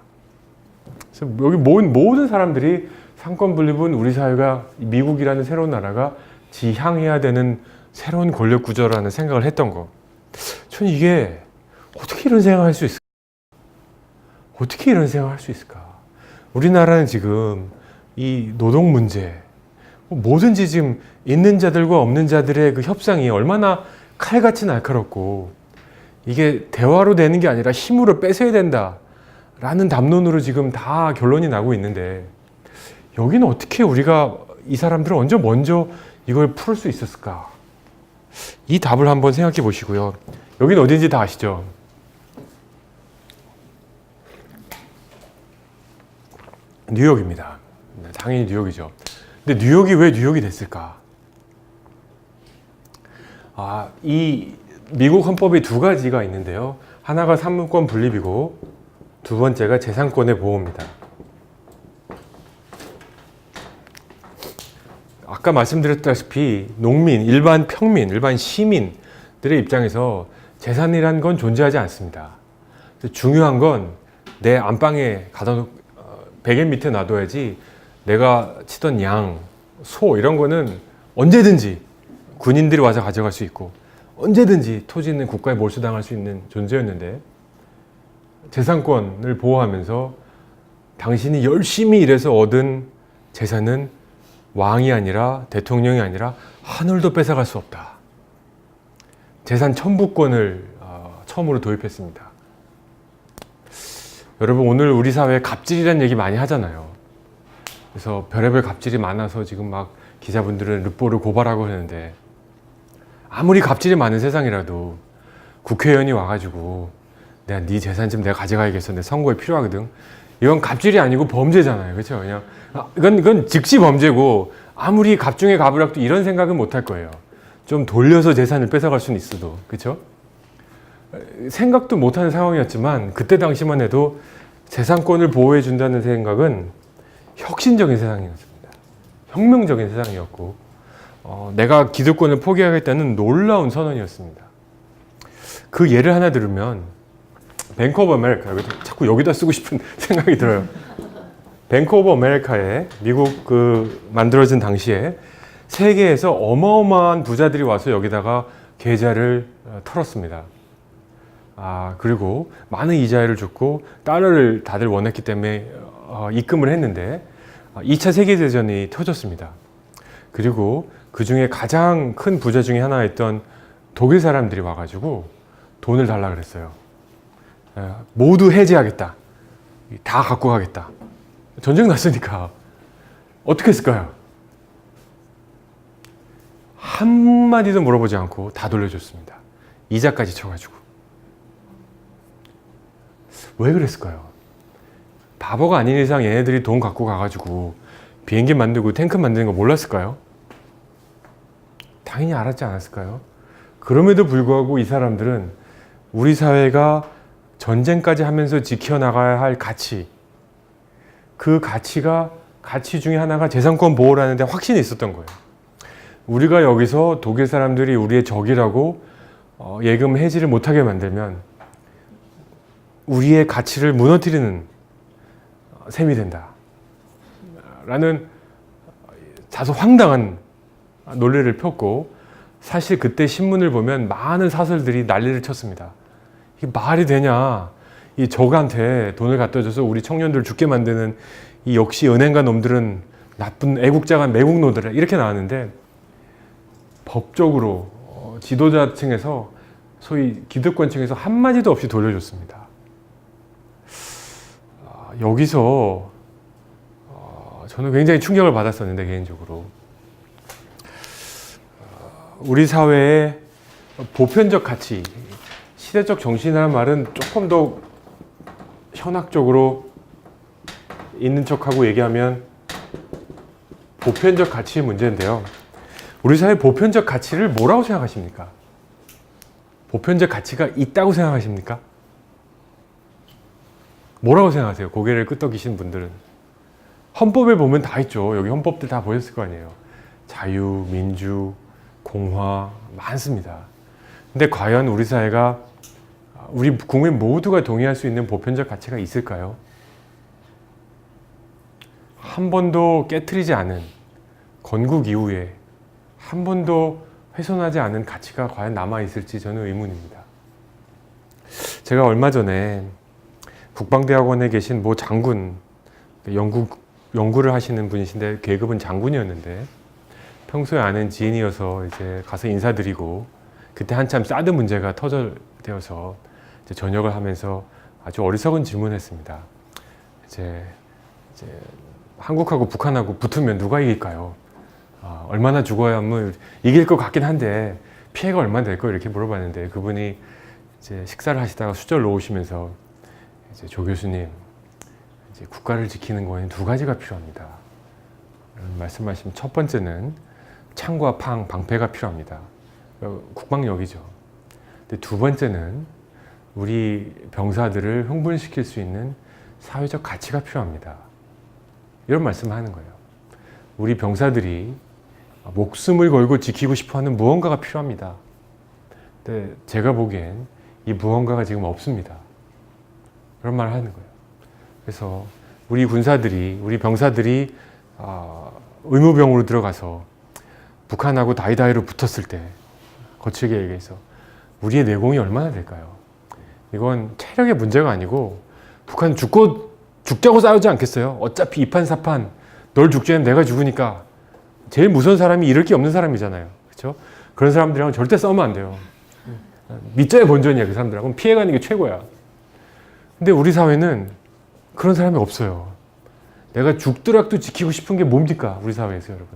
그래서 여기 모든 사람들이 삼권 분립은 우리 사회가, 미국이라는 새로운 나라가 지향해야 되는 새로운 권력 구조라는 생각을 했던 거. 전 이게 어떻게 이런 생각을 할 수 있을까? 어떻게 이런 생각을 할 수 있을까? 우리나라는 지금 이 노동 문제, 뭐든지 지금 있는 자들과 없는 자들의 그 협상이 얼마나 칼같이 날카롭고, 이게 대화로 되는 게 아니라 힘으로 뺏어야 된다라는 담론으로 지금 다 결론이 나고 있는데, 여기는 어떻게 우리가, 이 사람들은 언제 먼저 이걸 풀 수 있었을까? 이 답을 한번 생각해 보시고요. 여기는 어딘지 다 아시죠? 뉴욕입니다. 당연히 뉴욕이죠. 근데 뉴욕이 왜 뉴욕이 됐을까? 이 미국 헌법이 두 가지가 있는데요. 하나가 삼권 분립이고 두 번째가 재산권의 보호입니다. 아까 말씀드렸다시피 농민, 일반 평민, 일반 시민들의 입장에서 재산이란 건 존재하지 않습니다. 중요한 건 내 안방에 가둬 베개 밑에 놔둬야지, 내가 치던 양, 소 이런 거는 언제든지 군인들이 와서 가져갈 수 있고 언제든지 토지는 국가에 몰수당할 수 있는 존재였는데, 재산권을 보호하면서 당신이 열심히 일해서 얻은 재산은 왕이 아니라, 대통령이 아니라 하늘도 뺏어갈 수 없다. 재산 청부권을 처음으로 도입했습니다. 여러분, 오늘 우리 사회에 갑질이라는 얘기 많이 하잖아요. 그래서 별의별 갑질이 많아서 지금 막 기자분들은 르뽀를 고발하고 하는데, 아무리 갑질이 많은 세상이라도 국회의원이 와가지고 내가 네 재산 좀 내가 가져가야겠어, 내 선거에 필요하거든, 이건 갑질이 아니고 범죄잖아요. 그렇죠? 그냥 이건 즉시 범죄고, 아무리 갑중의 갑이라도 이런 생각은 못 할 거예요. 좀 돌려서 재산을 뺏어갈 수는 있어도. 그렇죠? 생각도 못하는 상황이었지만 그때 당시만 해도 재산권을 보호해 준다는 생각은 혁신적인 세상이었습니다. 혁명적인 세상이었고, 내가 기득권을 포기하겠다는 놀라운 선언이었습니다. 그 예를 하나 들으면, 뱅크 오브 아메리카, 자꾸 여기다 쓰고 싶은 생각이 들어요. 뱅크 오브 아메리카에 미국 만들어진 당시에 세계에서 어마어마한 부자들이 와서 여기다가 계좌를 털었습니다. 그리고 많은 이자율을 줬고 달러를 다들 원했기 때문에 입금을 했는데 2차 세계대전이 터졌습니다. 그리고 그 중에 가장 큰 부자 중에 하나였던 독일 사람들이 와가지고 돈을 달라 그랬어요. 모두 해지하겠다. 다 갖고 가겠다. 전쟁 났으니까 어떻게 했을까요? 한마디도 물어보지 않고 다 돌려줬습니다. 이자까지 쳐가지고. 왜 그랬을까요? 바보가 아닌 이상 얘네들이 돈 갖고 가가지고 비행기 만들고 탱크 만드는 거 몰랐을까요? 당연히 알았지 않았을까요? 그럼에도 불구하고 이 사람들은 우리 사회가 전쟁까지 하면서 지켜나가야 할 가치, 그 가치 중에 하나가 재산권 보호라는 데 확신이 있었던 거예요. 우리가 여기서 독일 사람들이 우리의 적이라고 예금 해지를 못하게 만들면 우리의 가치를 무너뜨리는 셈이 된다 라는 다소 황당한 논리를 폈고, 사실 그때 신문을 보면 많은 사설들이 난리를 쳤습니다. 이게 말이 되냐, 이 적한테 돈을 갖다 줘서 우리 청년들 죽게 만드는 이 역시 은행가 놈들은 나쁜 애국자가 매국노들이라, 이렇게 나왔는데 법적으로 지도자층에서, 소위 기득권층에서 한마디도 없이 돌려줬습니다. 여기서 저는 굉장히 충격을 받았었는데, 개인적으로 우리 사회의 보편적 가치, 시대적 정신이라는 말은 조금 더 현학적으로 있는 척하고 얘기하면 보편적 가치의 문제인데요. 우리 사회 보편적 가치를 뭐라고 생각하십니까? 보편적 가치가 있다고 생각하십니까? 뭐라고 생각하세요? 고개를 끄덕이신 분들은. 헌법에 보면 다 있죠. 여기 헌법들 다 보였을 거 아니에요. 자유, 민주, 공화 많습니다. 근데 과연 우리 사회가, 우리 국민 모두가 동의할 수 있는 보편적 가치가 있을까요? 한 번도 깨트리지 않은, 건국 이후에 한 번도 훼손하지 않은 가치가 과연 남아있을지 저는 의문입니다. 제가 얼마 전에 국방대학원에 계신 모 장군, 연구를 하시는 분이신데 계급은 장군이었는데 평소에 아는 지인이어서 이제 가서 인사드리고, 그때 한참 사드 문제가 터져되어서 이제 전역을 하면서 아주 어리석은 질문을 했습니다. 이제 한국하고 북한하고 붙으면 누가 이길까요? 얼마나 죽어야 하면 이길 것 같긴 한데 피해가 얼마나 될 거예요? 이렇게 물어봤는데, 그분이 이제 식사를 하시다가 수저를 놓으시면서 이제 조 교수님, 이제 국가를 지키는 거에는 두 가지가 필요합니다. 말씀하신 첫 번째는 창과 방패가 필요합니다. 국방력이죠. 근데 두 번째는 우리 병사들을 흥분시킬 수 있는 사회적 가치가 필요합니다. 이런 말씀을 하는 거예요. 우리 병사들이 목숨을 걸고 지키고 싶어하는 무언가가 필요합니다. 근데 제가 보기엔 이 무언가가 지금 없습니다. 그런 말을 하는 거예요. 그래서 우리 군사들이, 우리 병사들이 의무병으로 들어가서 북한하고 다이다이로 붙었을 때, 거칠게 얘기해서 우리의 내공이 얼마나 될까요? 이건 체력의 문제가 아니고, 북한 죽자고 싸우지 않겠어요? 어차피 이판사판 널 죽지 않으면 내가 죽으니까. 제일 무서운 사람이 잃을 게 없는 사람이잖아요. 그렇죠? 그런 사람들이랑 절대 싸우면 안 돼요. 밑자의 본전이야, 그 사람들하고. 피해가는 게 최고야. 근데 우리 사회는 그런 사람이 없어요. 내가 죽더라도 지키고 싶은 게 뭡니까? 우리 사회에서, 여러분.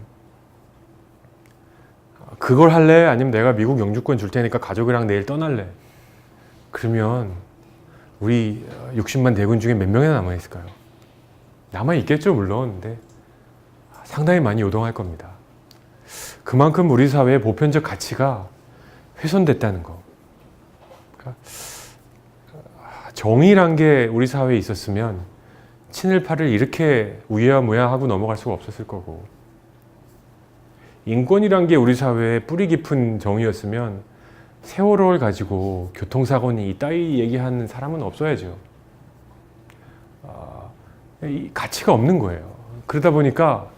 그걸 할래? 아니면 내가 미국 영주권 줄 테니까 가족이랑 내일 떠날래? 그러면 우리 60만 대군 중에 몇 명이나 남아있을까요? 남아있겠죠, 물론. 근데 상당히 많이 요동할 겁니다. 그만큼 우리 사회의 보편적 가치가 훼손됐다는 거. 그러니까 정의란 게 우리 사회에 있었으면 친일파를 이렇게 우야무야하고 넘어갈 수가 없었을 거고, 인권이란 게 우리 사회에 뿌리 깊은 정의였으면 세월호를 가지고 교통사고니 이따위 얘기하는 사람은 없어야죠. 이 가치가 없는 거예요. 그러다 보니까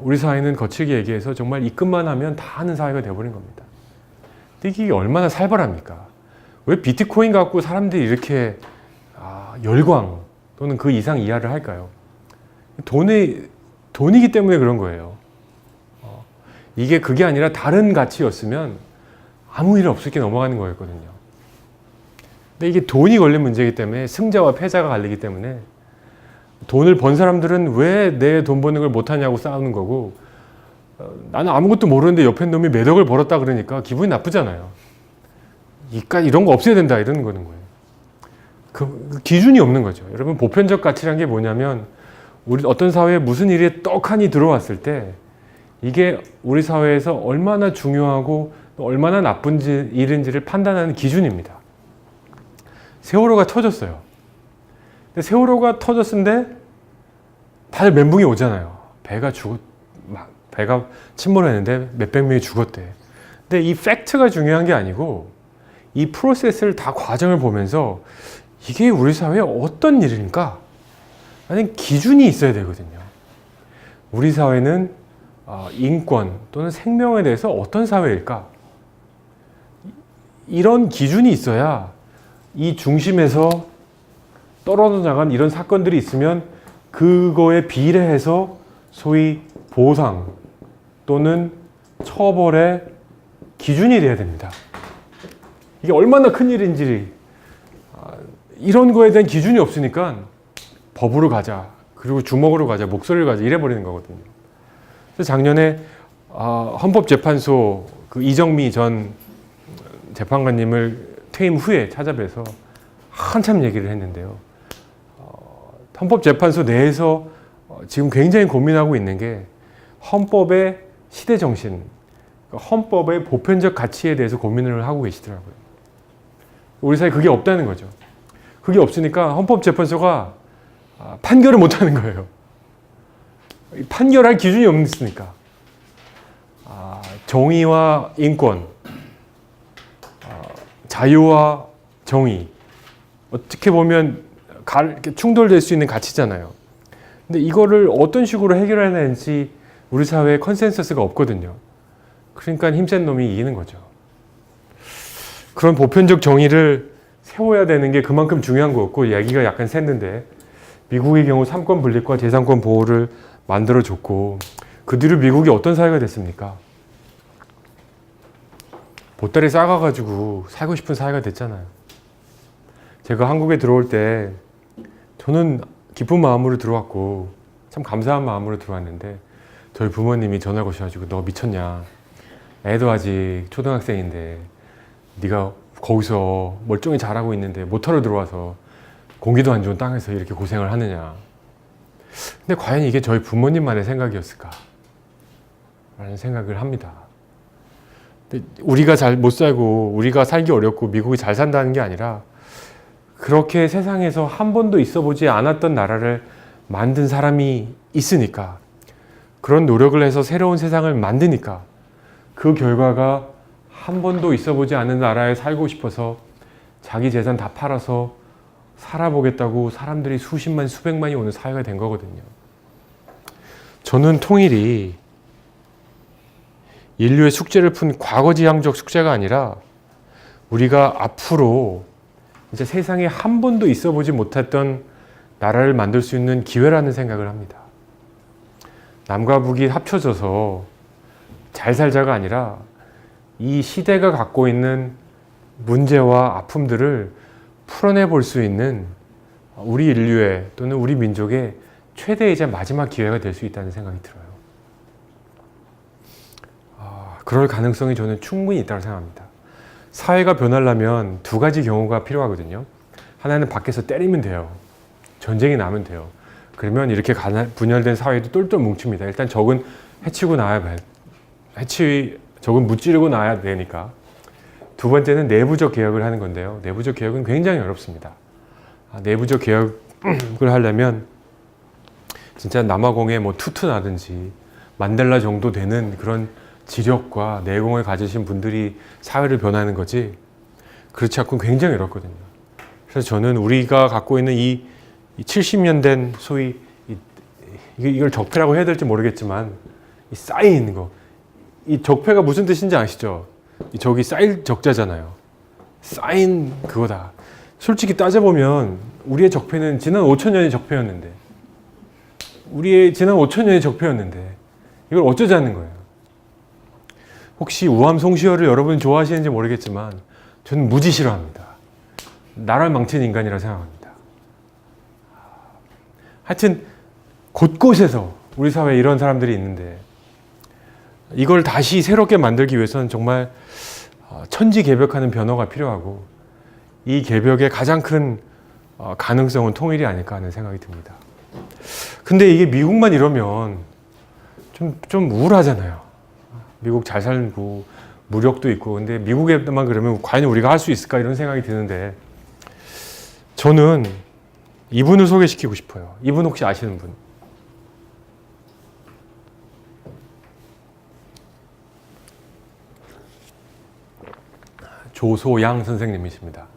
우리 사회는 거칠게 얘기해서 정말 입금만 하면 다 하는 사회가 되어버린 겁니다. 근데 이게 얼마나 살벌합니까? 왜 비트코인 갖고 사람들이 이렇게 열광 또는 그 이상 이하를 할까요? 돈이기 때문에 그런 거예요. 이게 그게 아니라 다른 가치였으면 아무 일 없을 게 넘어가는 거였거든요. 근데 이게 돈이 걸린 문제이기 때문에 승자와 패자가 갈리기 때문에 돈을 번 사람들은 왜 내 돈 버는 걸 못하냐고 싸우는 거고, 나는 아무것도 모르는데 옆에 놈이 몇 억을 벌었다 그러니까 기분이 나쁘잖아요. 이런 거 없애야 된다 이러는 거예요. 그 기준이 없는 거죠. 여러분, 보편적 가치란 게 뭐냐면 우리 어떤 사회에 무슨 일이 떡하니 들어왔을 때 이게 우리 사회에서 얼마나 중요하고 얼마나 나쁜 일인지를 판단하는 기준입니다. 세월호가 터졌어요. 근데 세월호가 터졌는데 다들 멘붕이 오잖아요. 배가 침몰했는데 몇백 명이 죽었대. 근데 이 팩트가 중요한 게 아니고 이 프로세스를 다 과정을 보면서 이게 우리 사회에 어떤 일일까? 라는 기준이 있어야 되거든요. 우리 사회는 인권 또는 생명에 대해서 어떤 사회일까? 이런 기준이 있어야 이 중심에서 떨어져 나간 이런 사건들이 있으면 그거에 비례해서 소위 보상 또는 처벌의 기준이 돼야 됩니다. 이게 얼마나 큰 일인지 이런 거에 대한 기준이 없으니까 법으로 가자, 그리고 주먹으로 가자, 목소리를 가자 이래버리는 거거든요. 그래서 작년에 헌법재판소 그 이정미 전 재판관님을 퇴임 후에 찾아뵈서 한참 얘기를 했는데요. 헌법재판소 내에서 지금 굉장히 고민하고 있는 게 헌법의 시대 정신, 헌법의 보편적 가치에 대해서 고민을 하고 계시더라고요. 우리 사회에 그게 없다는 거죠. 그게 없으니까 헌법재판소가 판결을 못하는 거예요. 판결할 기준이 없으니까. 정의와 인권, 자유와 정의, 어떻게 보면 충돌될 수 있는 가치잖아요. 근데 이거를 어떤 식으로 해결해야 되는지 우리 사회에 컨센서스가 없거든요. 그러니까 힘센 놈이 이기는 거죠. 그런 보편적 정의를 세워야 되는 게 그만큼 중요한 거였고, 얘기가 약간 샜는데 미국의 경우 삼권 분립과 재산권 보호를 만들어줬고, 그 뒤로 미국이 어떤 사회가 됐습니까? 보따리 싸가가지고 살고 싶은 사회가 됐잖아요. 제가 한국에 들어올 때 저는 기쁜 마음으로 들어왔고 참 감사한 마음으로 들어왔는데 저희 부모님이 전화 거셔가지고 너 미쳤냐? 애도 아직 초등학생인데 네가 거기서 멀쩡히 잘하고 있는데 모터로 들어와서 공기도 안 좋은 땅에서 이렇게 고생을 하느냐. 근데 과연 이게 저희 부모님만의 생각이었을까? 라는 생각을 합니다. 근데 우리가 잘 못 살고 우리가 살기 어렵고 미국이 잘 산다는 게 아니라 그렇게 세상에서 한 번도 있어 보지 않았던 나라를 만든 사람이 있으니까, 그런 노력을 해서 새로운 세상을 만드니까 그 결과가 한 번도 있어 보지 않은 나라에 살고 싶어서 자기 재산 다 팔아서 살아보겠다고 사람들이 수십만 수백만이 오는 사회가 된 거거든요. 저는 통일이 인류의 숙제를 푼 과거지향적 숙제가 아니라 우리가 앞으로 이제 세상에 한 번도 있어 보지 못했던 나라를 만들 수 있는 기회라는 생각을 합니다. 남과 북이 합쳐져서 잘 살자가 아니라 이 시대가 갖고 있는 문제와 아픔들을 풀어내 볼 수 있는 우리 인류의 또는 우리 민족의 최대이자 마지막 기회가 될 수 있다는 생각이 들어요. 그럴 가능성이 저는 충분히 있다고 생각합니다. 사회가 변하려면 두 가지 경우가 필요하거든요. 하나는 밖에서 때리면 돼요. 전쟁이 나면 돼요. 그러면 이렇게 분열된 사회도 똘똘 뭉칩니다. 일단 적은 해치고 나야 적은 무찌르고 나야 되니까. 두 번째는 내부적 개혁을 하는 건데요. 내부적 개혁은 굉장히 어렵습니다. 내부적 개혁을 하려면 진짜 남아공에 뭐 투투나든지 만델라 정도 되는 그런 지력과 내공을 가지신 분들이 사회를 변하는 거지, 그렇지 않고는 굉장히 어렵거든요. 그래서 저는 우리가 갖고 있는 이 70년 된 소위 이걸 적폐라고 해야 될지 모르겠지만 이 쌓여 있는 거, 이 적폐가 무슨 뜻인지 아시죠? 저기 쌓일 적자잖아요. 쌓인 그거다. 솔직히 따져보면 우리의 적폐는 지난 5,000년의 적폐였는데, 우리의 지난 5,000년의 적폐였는데 이걸 어쩌자는 거예요. 혹시 우암 송시효를 여러분 좋아하시는지 모르겠지만 저는 무지 싫어합니다. 나라를 망친 인간이라 생각합니다. 하여튼 곳곳에서 우리 사회에 이런 사람들이 있는데 이걸 다시 새롭게 만들기 위해서는 정말 천지개벽하는 변화가 필요하고, 이 개벽의 가장 큰 가능성은 통일이 아닐까 하는 생각이 듭니다. 근데 이게 미국만 이러면 좀 우울하잖아요. 미국 잘 살고 무력도 있고, 근데 미국에만 그러면 과연 우리가 할 수 있을까 이런 생각이 드는데, 저는 이분을 소개시키고 싶어요. 이분 혹시 아시는 분? 조소양 선생님이십니다.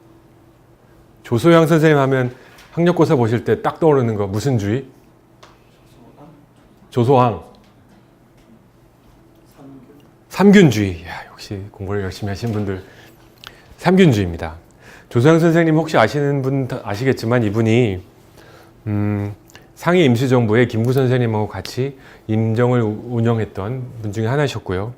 조소양 선생님 하면 학력고사 보실 때 딱 떠오르는 거 무슨 주의? 조소왕. 삼균주의. 야, 역시 공부를 열심히 하신 분들. 삼균주의입니다. 조소양 선생님 혹시 아시는 분 아시겠지만 이분이 상해 임시정부의 김구 선생님하고 같이 임정을 운영했던 분 중에 하나셨고요.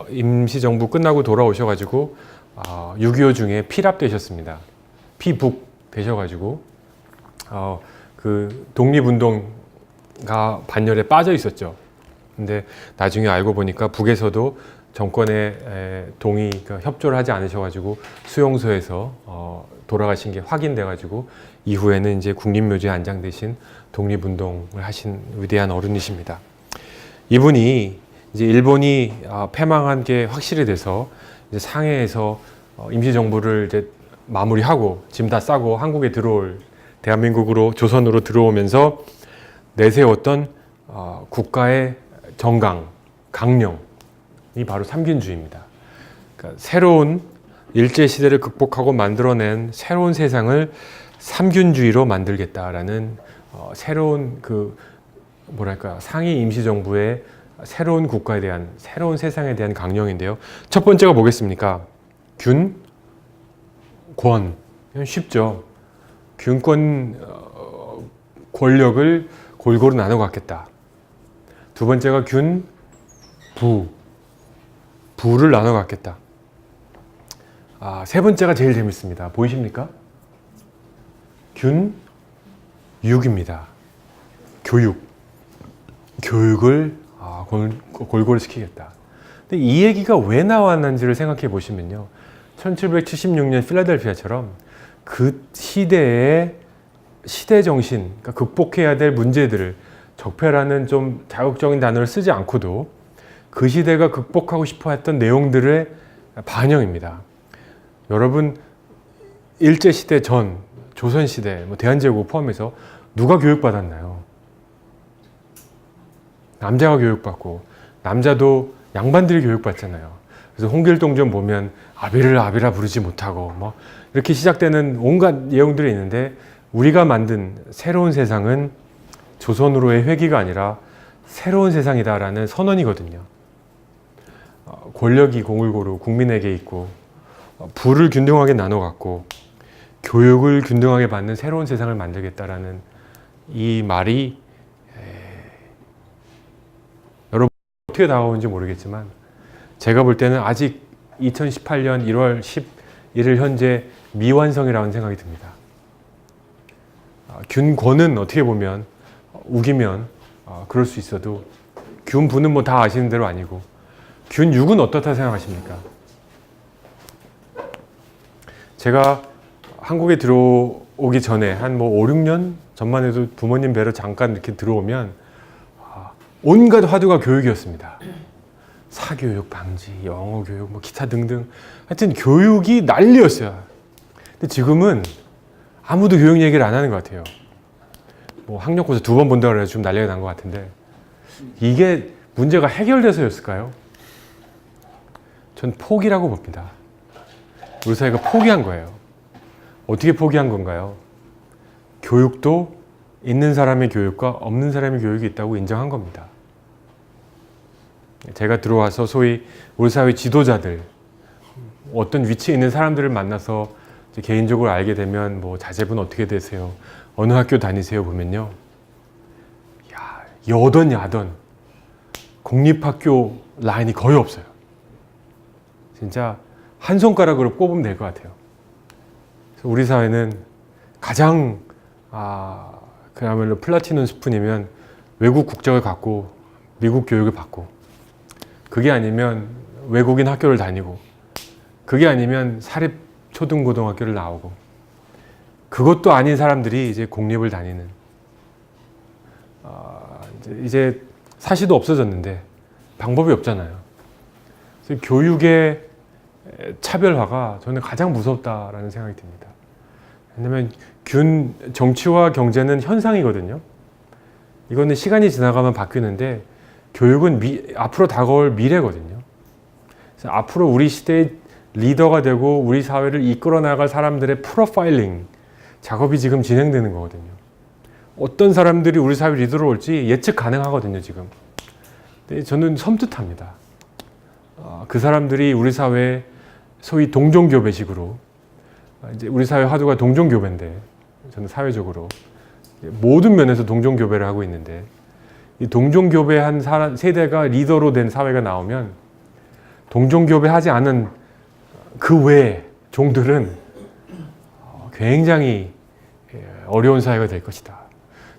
임시정부 끝나고 돌아오셔가지고 6.25 중에 피랍되셨습니다. 피북 되셔가지고 그 독립운동가 반열에 빠져 있었죠. 근데 나중에 알고 보니까 북에서도 정권에 그러니까 협조를 하지 않으셔가지고 수용소에서 돌아가신 게 확인돼가지고 이후에는 이제 국립묘지에 안장되신 독립운동을 하신 위대한 어른이십니다. 이분이 이제 일본이 패망한 게 확실히 돼서 이제 상해에서 임시정부를 이제 마무리하고 짐 다 싸고 한국에 들어올, 대한민국으로 조선으로 들어오면서 내세웠던 국가의 정강, 강령이 바로 삼균주의입니다. 그러니까 새로운 일제시대를 극복하고 만들어낸 새로운 세상을 삼균주의로 만들겠다라는 새로운 상위 임시정부의 새로운 국가에 대한, 새로운 세상에 대한 강령인데요. 첫 번째가 뭐겠습니까? 균, 권. 쉽죠. 균권 권력을 골고루 나눠 갖겠다. 두 번째가 균, 부. 부를 나눠 갖겠다. 세 번째가 제일 재밌습니다. 보이십니까? 균, 육입니다. 교육. 교육을 골고루 시키겠다. 근데 이 얘기가 왜 나왔는지를 생각해 보시면요. 1776년 필라델피아처럼 그 시대의 시대 정신, 그러니까 극복해야 될 문제들을, 적폐라는 좀 자극적인 단어를 쓰지 않고도 그 시대가 극복하고 싶어 했던 내용들의 반영입니다. 여러분, 일제시대 전, 조선시대, 대한제국 포함해서 누가 교육받았나요? 남자가 교육받고, 남자도 양반들이 교육받잖아요. 그래서 홍길동전 보면 아비를 아비라 부르지 못하고 이렇게 시작되는 온갖 내용들이 있는데, 우리가 만든 새로운 세상은 조선으로의 회귀가 아니라 새로운 세상이다라는 선언이거든요. 권력이 골고루 국민에게 있고, 부를 균등하게 나눠 갖고, 교육을 균등하게 받는 새로운 세상을 만들겠다라는 이 말이 여러분 어떻게 다가오는지 모르겠지만, 제가 볼 때는 아직 2018년 1월 11일 현재 미완성이라는 생각이 듭니다. 균권은 어떻게 보면 우기면 그럴 수 있어도, 균부는 다 아시는 대로 아니고, 균육은 어떻다 생각하십니까? 제가 한국에 들어오기 전에 한 5, 6년 전만 해도 부모님 뵈러 잠깐 이렇게 들어오면 온갖 화두가 교육이었습니다. 사교육 방지, 영어 교육, 기타 등등. 하여튼 교육이 난리였어요. 근데 지금은 아무도 교육 얘기를 안 하는 것 같아요. 학력고사 2번 본다고 해서 좀 난리가 난 것 같은데, 이게 문제가 해결돼서였을까요? 전 포기라고 봅니다. 우리 사회가 포기한 거예요. 어떻게 포기한 건가요? 교육도 있는 사람의 교육과 없는 사람의 교육이 있다고 인정한 겁니다. 제가 들어와서 소위 우리 사회 지도자들, 어떤 위치에 있는 사람들을 만나서 이제 개인적으로 알게 되면 뭐 자제분 어떻게 되세요? 어느 학교 다니세요? 보면요. 야, 여던 야던 공립학교 라인이 거의 없어요. 진짜 한 손가락으로 꼽으면 될 것 같아요. 그래서 우리 사회는 가장 그야말로 플라티넘 스푼이면 외국 국적을 갖고 미국 교육을 받고, 그게 아니면 외국인 학교를 다니고, 그게 아니면 사립 초등고등학교를 나오고, 그것도 아닌 사람들이 이제 공립을 다니는, 이제 사시도 없어졌는데 방법이 없잖아요. 그래서 교육의 차별화가 저는 가장 무섭다라는 생각이 듭니다. 왜냐하면 정치와 경제는 현상이거든요. 이거는 시간이 지나가면 바뀌는데 교육은 앞으로 다가올 미래거든요. 그래서 앞으로 우리 시대의 리더가 되고 우리 사회를 이끌어 나갈 사람들의 프로파일링 작업이 지금 진행되는 거거든요. 어떤 사람들이 우리 사회 리더로 올지 예측 가능하거든요, 지금. 근데 저는 섬뜩합니다. 그 사람들이 우리 사회에 소위 동종교배식으로, 이제 우리 사회 화두가 동종교배인데, 저는 사회적으로 모든 면에서 동종교배를 하고 있는데, 이 동종교배한 세대가 리더로 된 사회가 나오면 동종교배하지 않은 그 외의 종들은 굉장히 어려운 사회가 될 것이다.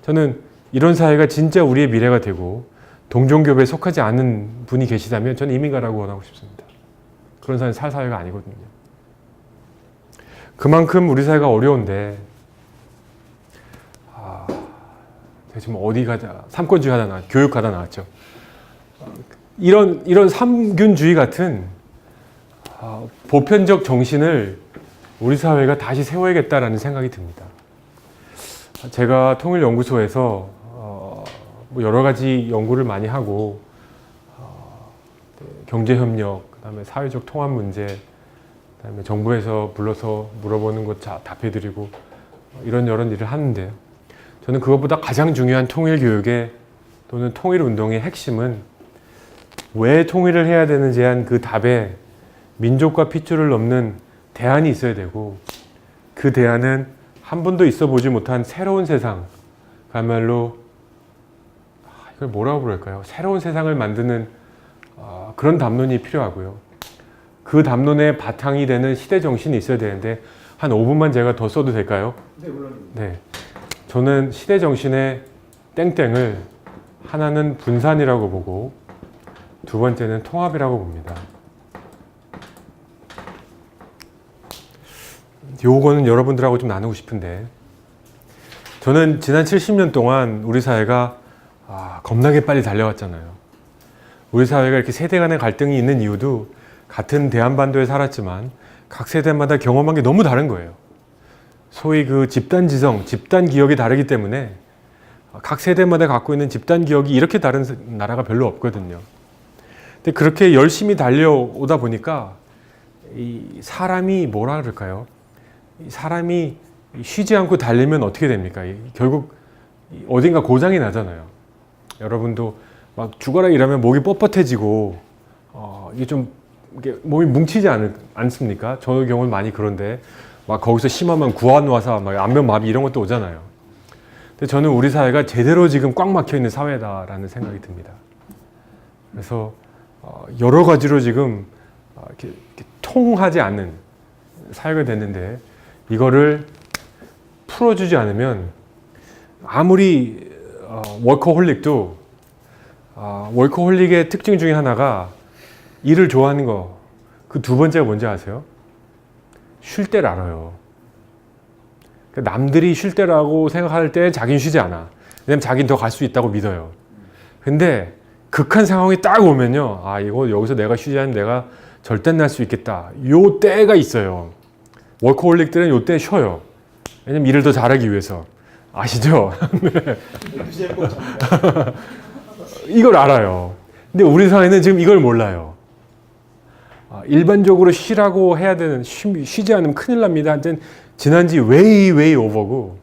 저는 이런 사회가 진짜 우리의 미래가 되고 동종교배에 속하지 않은 분이 계시다면 저는 이민 가라고 원하고 싶습니다. 그런 사회는 살 사회가 아니거든요. 그만큼 우리 사회가 어려운데, 지금 어디 가자, 삼권주의 하다 교육하다 나왔죠. 이런 삼균주의 같은 보편적 정신을 우리 사회가 다시 세워야겠다라는 생각이 듭니다. 제가 통일연구소에서 뭐 여러 가지 연구를 많이 하고, 경제협력, 그다음에 사회적 통합 문제, 그다음에 정부에서 불러서 물어보는 것 답해드리고 이런 일을 하는데, 저는 그것보다 가장 중요한 통일교육의 또는 통일운동의 핵심은 왜 통일을 해야 되는지 한 그 답에 민족과 핏줄을 넘는 대안이 있어야 되고, 그 대안은 한 번도 있어 보지 못한 새로운 세상, 그야말로 이걸 뭐라고 부를까요? 새로운 세상을 만드는 그런 담론이 필요하고요. 그 담론의 바탕이 되는 시대 정신이 있어야 되는데, 한 5분만 제가 더 써도 될까요? 네, 물론입니다. 네. 저는 시대 정신의 땡땡을 하나는 분산이라고 보고 두 번째는 통합이라고 봅니다. 요거는 여러분들하고 좀 나누고 싶은데, 저는 지난 70년 동안 우리 사회가 겁나게 빨리 달려왔잖아요. 우리 사회가 이렇게 세대 간의 갈등이 있는 이유도 같은 대한반도에 살았지만 각 세대마다 경험한 게 너무 다른 거예요. 소위 그 집단지성, 집단기억이 다르기 때문에 각 세대마다 갖고 있는 집단기억이 이렇게 다른 나라가 별로 없거든요. 근데 그렇게 열심히 달려오다 보니까 이 사람이 뭐라 그럴까요? 이 사람이 쉬지 않고 달리면 어떻게 됩니까? 결국 어딘가 고장이 나잖아요. 여러분도 막 죽어라 일하면 목이 뻣뻣해지고 이게 좀 이렇게 몸이 뭉치지 않습니까? 저의 경우는 많이 그런데 막 거기서 심하면 구안와사, 막 안면마비 이런 것도 오잖아요. 근데 저는 우리 사회가 제대로 지금 꽉 막혀 있는 사회다라는 생각이 듭니다. 그래서 여러 가지로 지금 이렇게 통하지 않는 사회가 됐는데, 이거를 풀어주지 않으면 아무리 워커홀릭도 워커홀릭의 특징 중에 하나가 일을 좋아하는 거. 그 두 번째가 뭔지 아세요? 쉴 때를 알아요. 그러니까 남들이 쉴 때라고 생각할 때 자기는 쉬지 않아. 왜냐면 자기는 더 갈 수 있다고 믿어요. 근데 극한 상황이 딱 오면요, 이거 여기서 내가 쉬지 않으면 내가 절단 날 수 있겠다. 요 때가 있어요. 워커홀릭들은 요 때 쉬어요. 왜냐면 일을 더 잘하기 위해서. 아시죠? 네. 이걸 알아요. 근데 우리 사회는 지금 이걸 몰라요. 일반적으로 쉬라고 해야 되는, 쉬지 않으면 큰일 납니다. 지난지 웨이 오버고,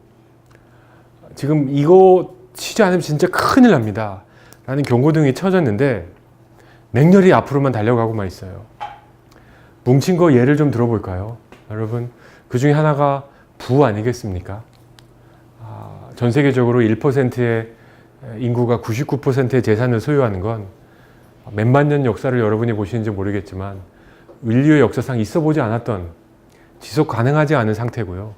지금 이거 쉬지 않으면 진짜 큰일 납니다 라는 경고등이 쳐졌는데 맹렬히 앞으로만 달려가고만 있어요. 뭉친 거 예를 좀 들어볼까요? 여러분, 그 중에 하나가 부 아니겠습니까? 전 세계적으로 1%의 인구가 99%의 재산을 소유하는 건 몇만 년 역사를 여러분이 보시는지 모르겠지만 인류의 역사상 있어 보지 않았던 지속 가능하지 않은 상태고요.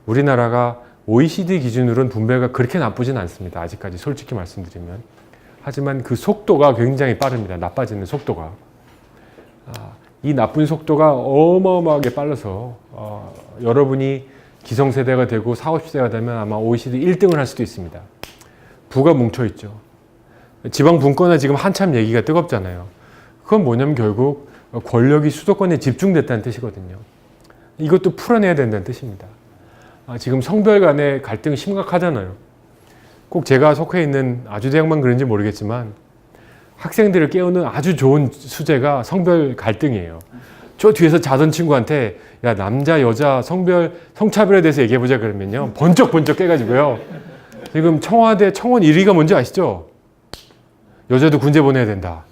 우리나라가 OECD 기준으로는 분배가 그렇게 나쁘진 않습니다. 아직까지 솔직히 말씀드리면. 하지만 그 속도가 굉장히 빠릅니다. 나빠지는 속도가. 이 나쁜 속도가 어마어마하게 빨라서 여러분이 기성세대가 되고 40, 50세가 되면 아마 OECD 1등을 할 수도 있습니다. 부가 뭉쳐있죠. 지방 분권화 지금 한참 얘기가 뜨겁잖아요. 그건 뭐냐면 결국 권력이 수도권에 집중됐다는 뜻이거든요. 이것도 풀어내야 된다는 뜻입니다. 지금 성별 간의 갈등이 심각하잖아요. 꼭 제가 속해 있는 아주대학만 그런지 모르겠지만 학생들을 깨우는 아주 좋은 수제가 성별 갈등이에요. 저 뒤에서 자던 친구한테 야 남자 여자 성차별에 대해서 얘기해보자 그러면요 번쩍번쩍 깨가지고요. 지금 청와대 청원 1위가 뭔지 아시죠? 여자도 군대 보내야 된다.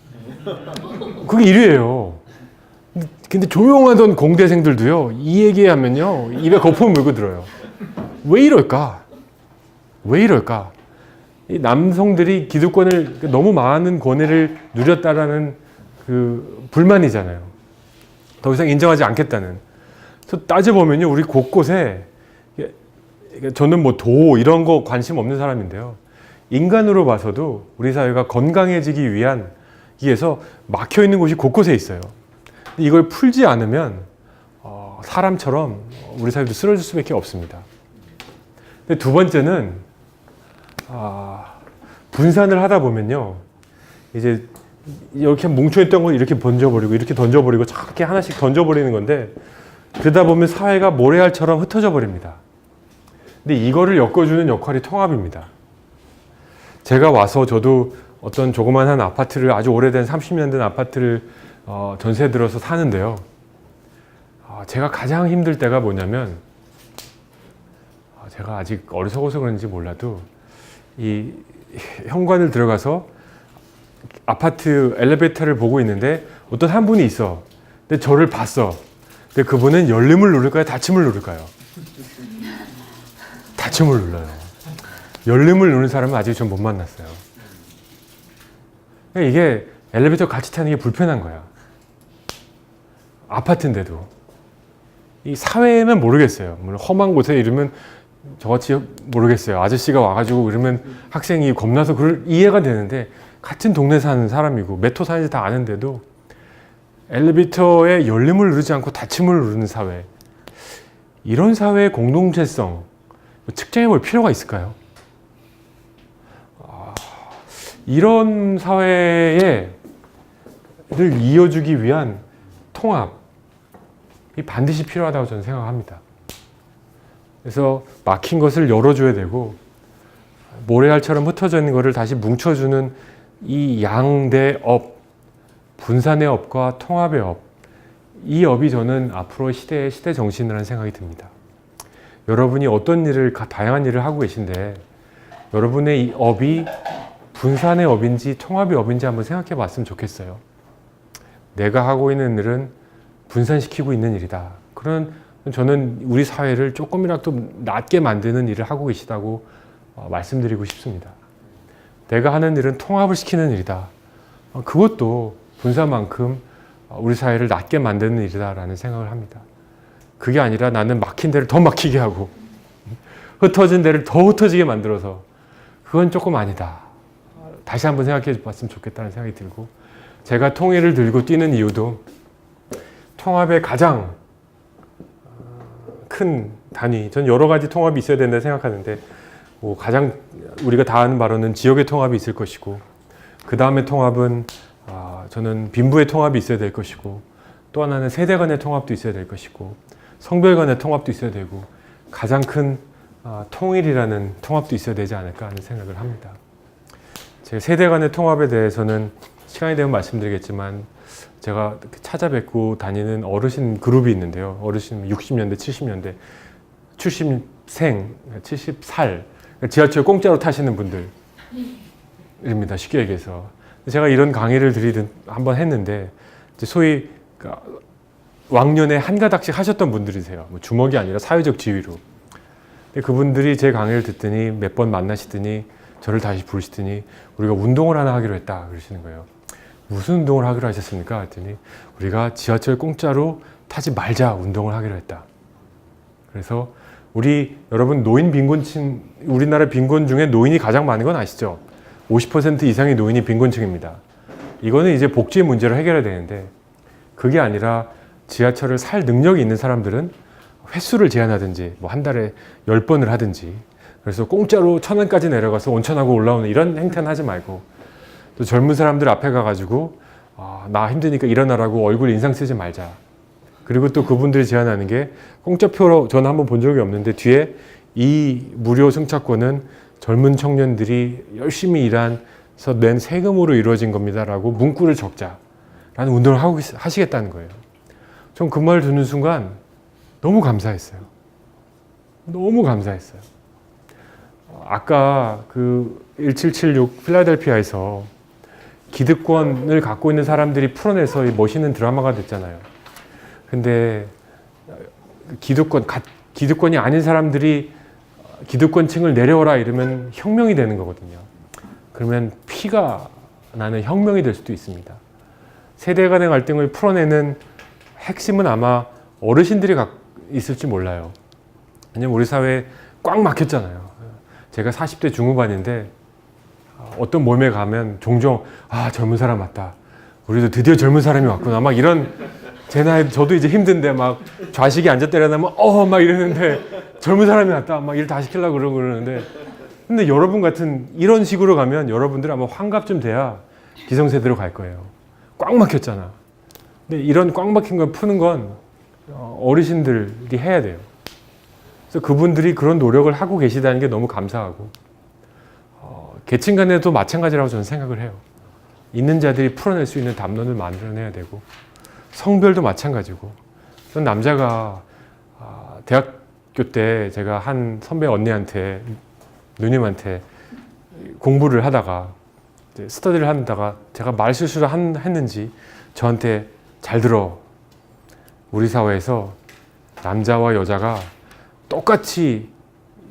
그게 1위예요. 근데 조용하던 공대생들도요 이 얘기하면요 입에 거품 물고 들어요. 왜 이럴까? 왜 이럴까? 이 남성들이 기득권을 너무 많은 권위를 누렸다라는 그 불만이잖아요. 더 이상 인정하지 않겠다는. 그래서 따져보면요 우리 곳곳에 저는 뭐 도 이런 거 관심 없는 사람인데요. 인간으로 봐서도 우리 사회가 건강해지기 위해서 막혀 있는 곳이 곳곳에 있어요. 이걸 풀지 않으면 사람처럼 우리 사회도 쓰러질 수밖에 없습니다. 근데 두 번째는 분산을 하다 보면요 이제 이렇게 뭉쳐있던 걸 이렇게 던져버리고 이렇게 던져버리고 저렇게 하나씩 던져버리는 건데 그러다 보면 사회가 모래알처럼 흩어져 버립니다. 근데 이거를 엮어주는 역할이 통합입니다. 제가 와서 저도 어떤 조그만한 아파트를 아주 오래된 30년 된 아파트를 전세 들어서 사는데요. 제가 가장 힘들 때가 뭐냐면 제가 아직 어리석어서 그런지 몰라도 이 현관을 들어가서 아파트 엘리베이터를 보고 있는데 어떤 한 분이 있어. 근데 저를 봤어. 근데 그분은 열림을 누를까요? 닫힘을 누를까요? 닫힘을 눌러요. 열림을 누르는 사람은 아직 좀 못 만났어요. 이게 엘리베이터 같이 타는 게 불편한 거야. 아파트인데도. 이 사회면 모르겠어요. 물론 험한 곳에 이러면 저같이 모르겠어요. 아저씨가 와가지고 그러면 학생이 겁나서 그걸 이해가 되는데 같은 동네 사는 사람이고 몇 호 사는지 다 아는데도 엘리베이터에 열림을 누르지 않고 닫힘을 누르는 사회. 이런 사회의 공동체성 측정해 볼 필요가 있을까요? 이런 사회를 이어주기 위한 통합이 반드시 필요하다고 저는 생각합니다. 그래서 막힌 것을 열어줘야 되고 모래알처럼 흩어져 있는 것을 다시 뭉쳐주는 이 양대 업, 분산의 업과 통합의 업, 이 업이 저는 앞으로 시대의 시대 정신이라는 생각이 듭니다. 여러분이 어떤 일을, 다양한 일을 하고 계신데 여러분의 이 업이 분산의 업인지 통합의 업인지 한번 생각해 봤으면 좋겠어요. 내가 하고 있는 일은 분산시키고 있는 일이다. 그런 저는 우리 사회를 조금이라도 낫게 만드는 일을 하고 계시다고 말씀드리고 싶습니다. 내가 하는 일은 통합을 시키는 일이다. 그것도 분산만큼 우리 사회를 낫게 만드는 일이다라는 생각을 합니다. 그게 아니라 나는 막힌 데를 더 막히게 하고 흩어진 데를 더 흩어지게 만들어서 그건 조금 아니다. 다시 한번 생각해 봤으면 좋겠다는 생각이 들고 제가 통일을 들고 뛰는 이유도 통합의 가장 큰 단위, 전 여러 가지 통합이 있어야 된다 생각하는데 가장 우리가 다 아는 바로는 지역의 통합이 있을 것이고 그 다음에 통합은 저는 빈부의 통합이 있어야 될 것이고 또 하나는 세대 간의 통합도 있어야 될 것이고 성별 간의 통합도 있어야 되고 가장 큰 통일이라는 통합도 있어야 되지 않을까 하는 생각을 합니다. 제 세대 간의 통합에 대해서는 시간이 되면 말씀드리겠지만 제가 찾아뵙고 다니는 어르신 그룹이 있는데요. 어르신 60년대, 70년대, 70생, 70살 지하철 공짜로 타시는 분들입니다. 쉽게 얘기해서. 제가 이런 강의를 한번 했는데 소위 왕년에 한 가닥씩 하셨던 분들이세요. 뭐 주먹이 아니라 사회적 지위로. 근데 그분들이 제 강의를 듣더니 몇 번 만나시더니 저를 다시 부르시더니 우리가 운동을 하나 하기로 했다 그러시는 거예요. 무슨 운동을 하기로 하셨습니까? 했더니 우리가 지하철 공짜로 타지 말자 운동을 하기로 했다. 그래서 여러분 노인 빈곤층, 우리나라 빈곤 중에 노인이 가장 많은 건 아시죠? 50% 이상의 노인이 빈곤층입니다. 이거는 이제 복지의 문제로 해결해야 되는데 그게 아니라 지하철을 살 능력이 있는 사람들은 횟수를 제한하든지 뭐 한 달에 10번을 하든지 그래서 공짜로 1,000원까지 내려가서 온천하고 올라오는 이런 행태는 하지 말고 또 젊은 사람들 앞에 가가지고 나 힘드니까 일어나라고 얼굴 인상 쓰지 말자. 그리고 또 그분들이 제안하는 게 공짜표로 저는 한번 본 적이 없는데 뒤에 이 무료 승차권은 젊은 청년들이 열심히 일해서 낸 세금으로 이루어진 겁니다라고 문구를 적자라는 운동을 하시겠다는 거예요. 전 그 말 듣는 순간 너무 감사했어요. 너무 감사했어요. 아까 그 1776 필라델피아에서 기득권을 갖고 있는 사람들이 풀어내서 멋있는 드라마가 됐잖아요. 근데 기득권이 아닌 사람들이 기득권층을 내려오라 이러면 혁명이 되는 거거든요. 그러면 피가 나는 혁명이 될 수도 있습니다. 세대 간의 갈등을 풀어내는 핵심은 아마 어르신들이 있을지 몰라요. 왜냐면 우리 사회에 꽉 막혔잖아요. 제가 40대 중후반인데 어떤 모임에 가면 종종 젊은 사람 왔다. 우리도 드디어 젊은 사람이 왔구나. 막 이런 제 나이 저도 이제 힘든데 막 좌식이 앉아 때려나면 막 이러는데 젊은 사람이 왔다. 막 일 다 시키려고 그러는데 근데 여러분 같은 이런 식으로 가면 여러분들 아마 환갑쯤 돼야 기성세대로 갈 거예요. 꽉 막혔잖아. 근데 이런 꽉 막힌 걸 푸는 건 어르신들이 해야 돼요. 그래서 그분들이 그런 노력을 하고 계시다는 게 너무 감사하고 계층 간에도 마찬가지라고 저는 생각을 해요. 있는 자들이 풀어낼 수 있는 담론을 만들어내야 되고 성별도 마찬가지고 전 남자가 대학교 때 제가 한 선배 언니한테 누님한테 공부를 하다가 스터디를 하다가 제가 말실수를 했는지 저한테 잘 들어. 우리 사회에서 남자와 여자가 똑같이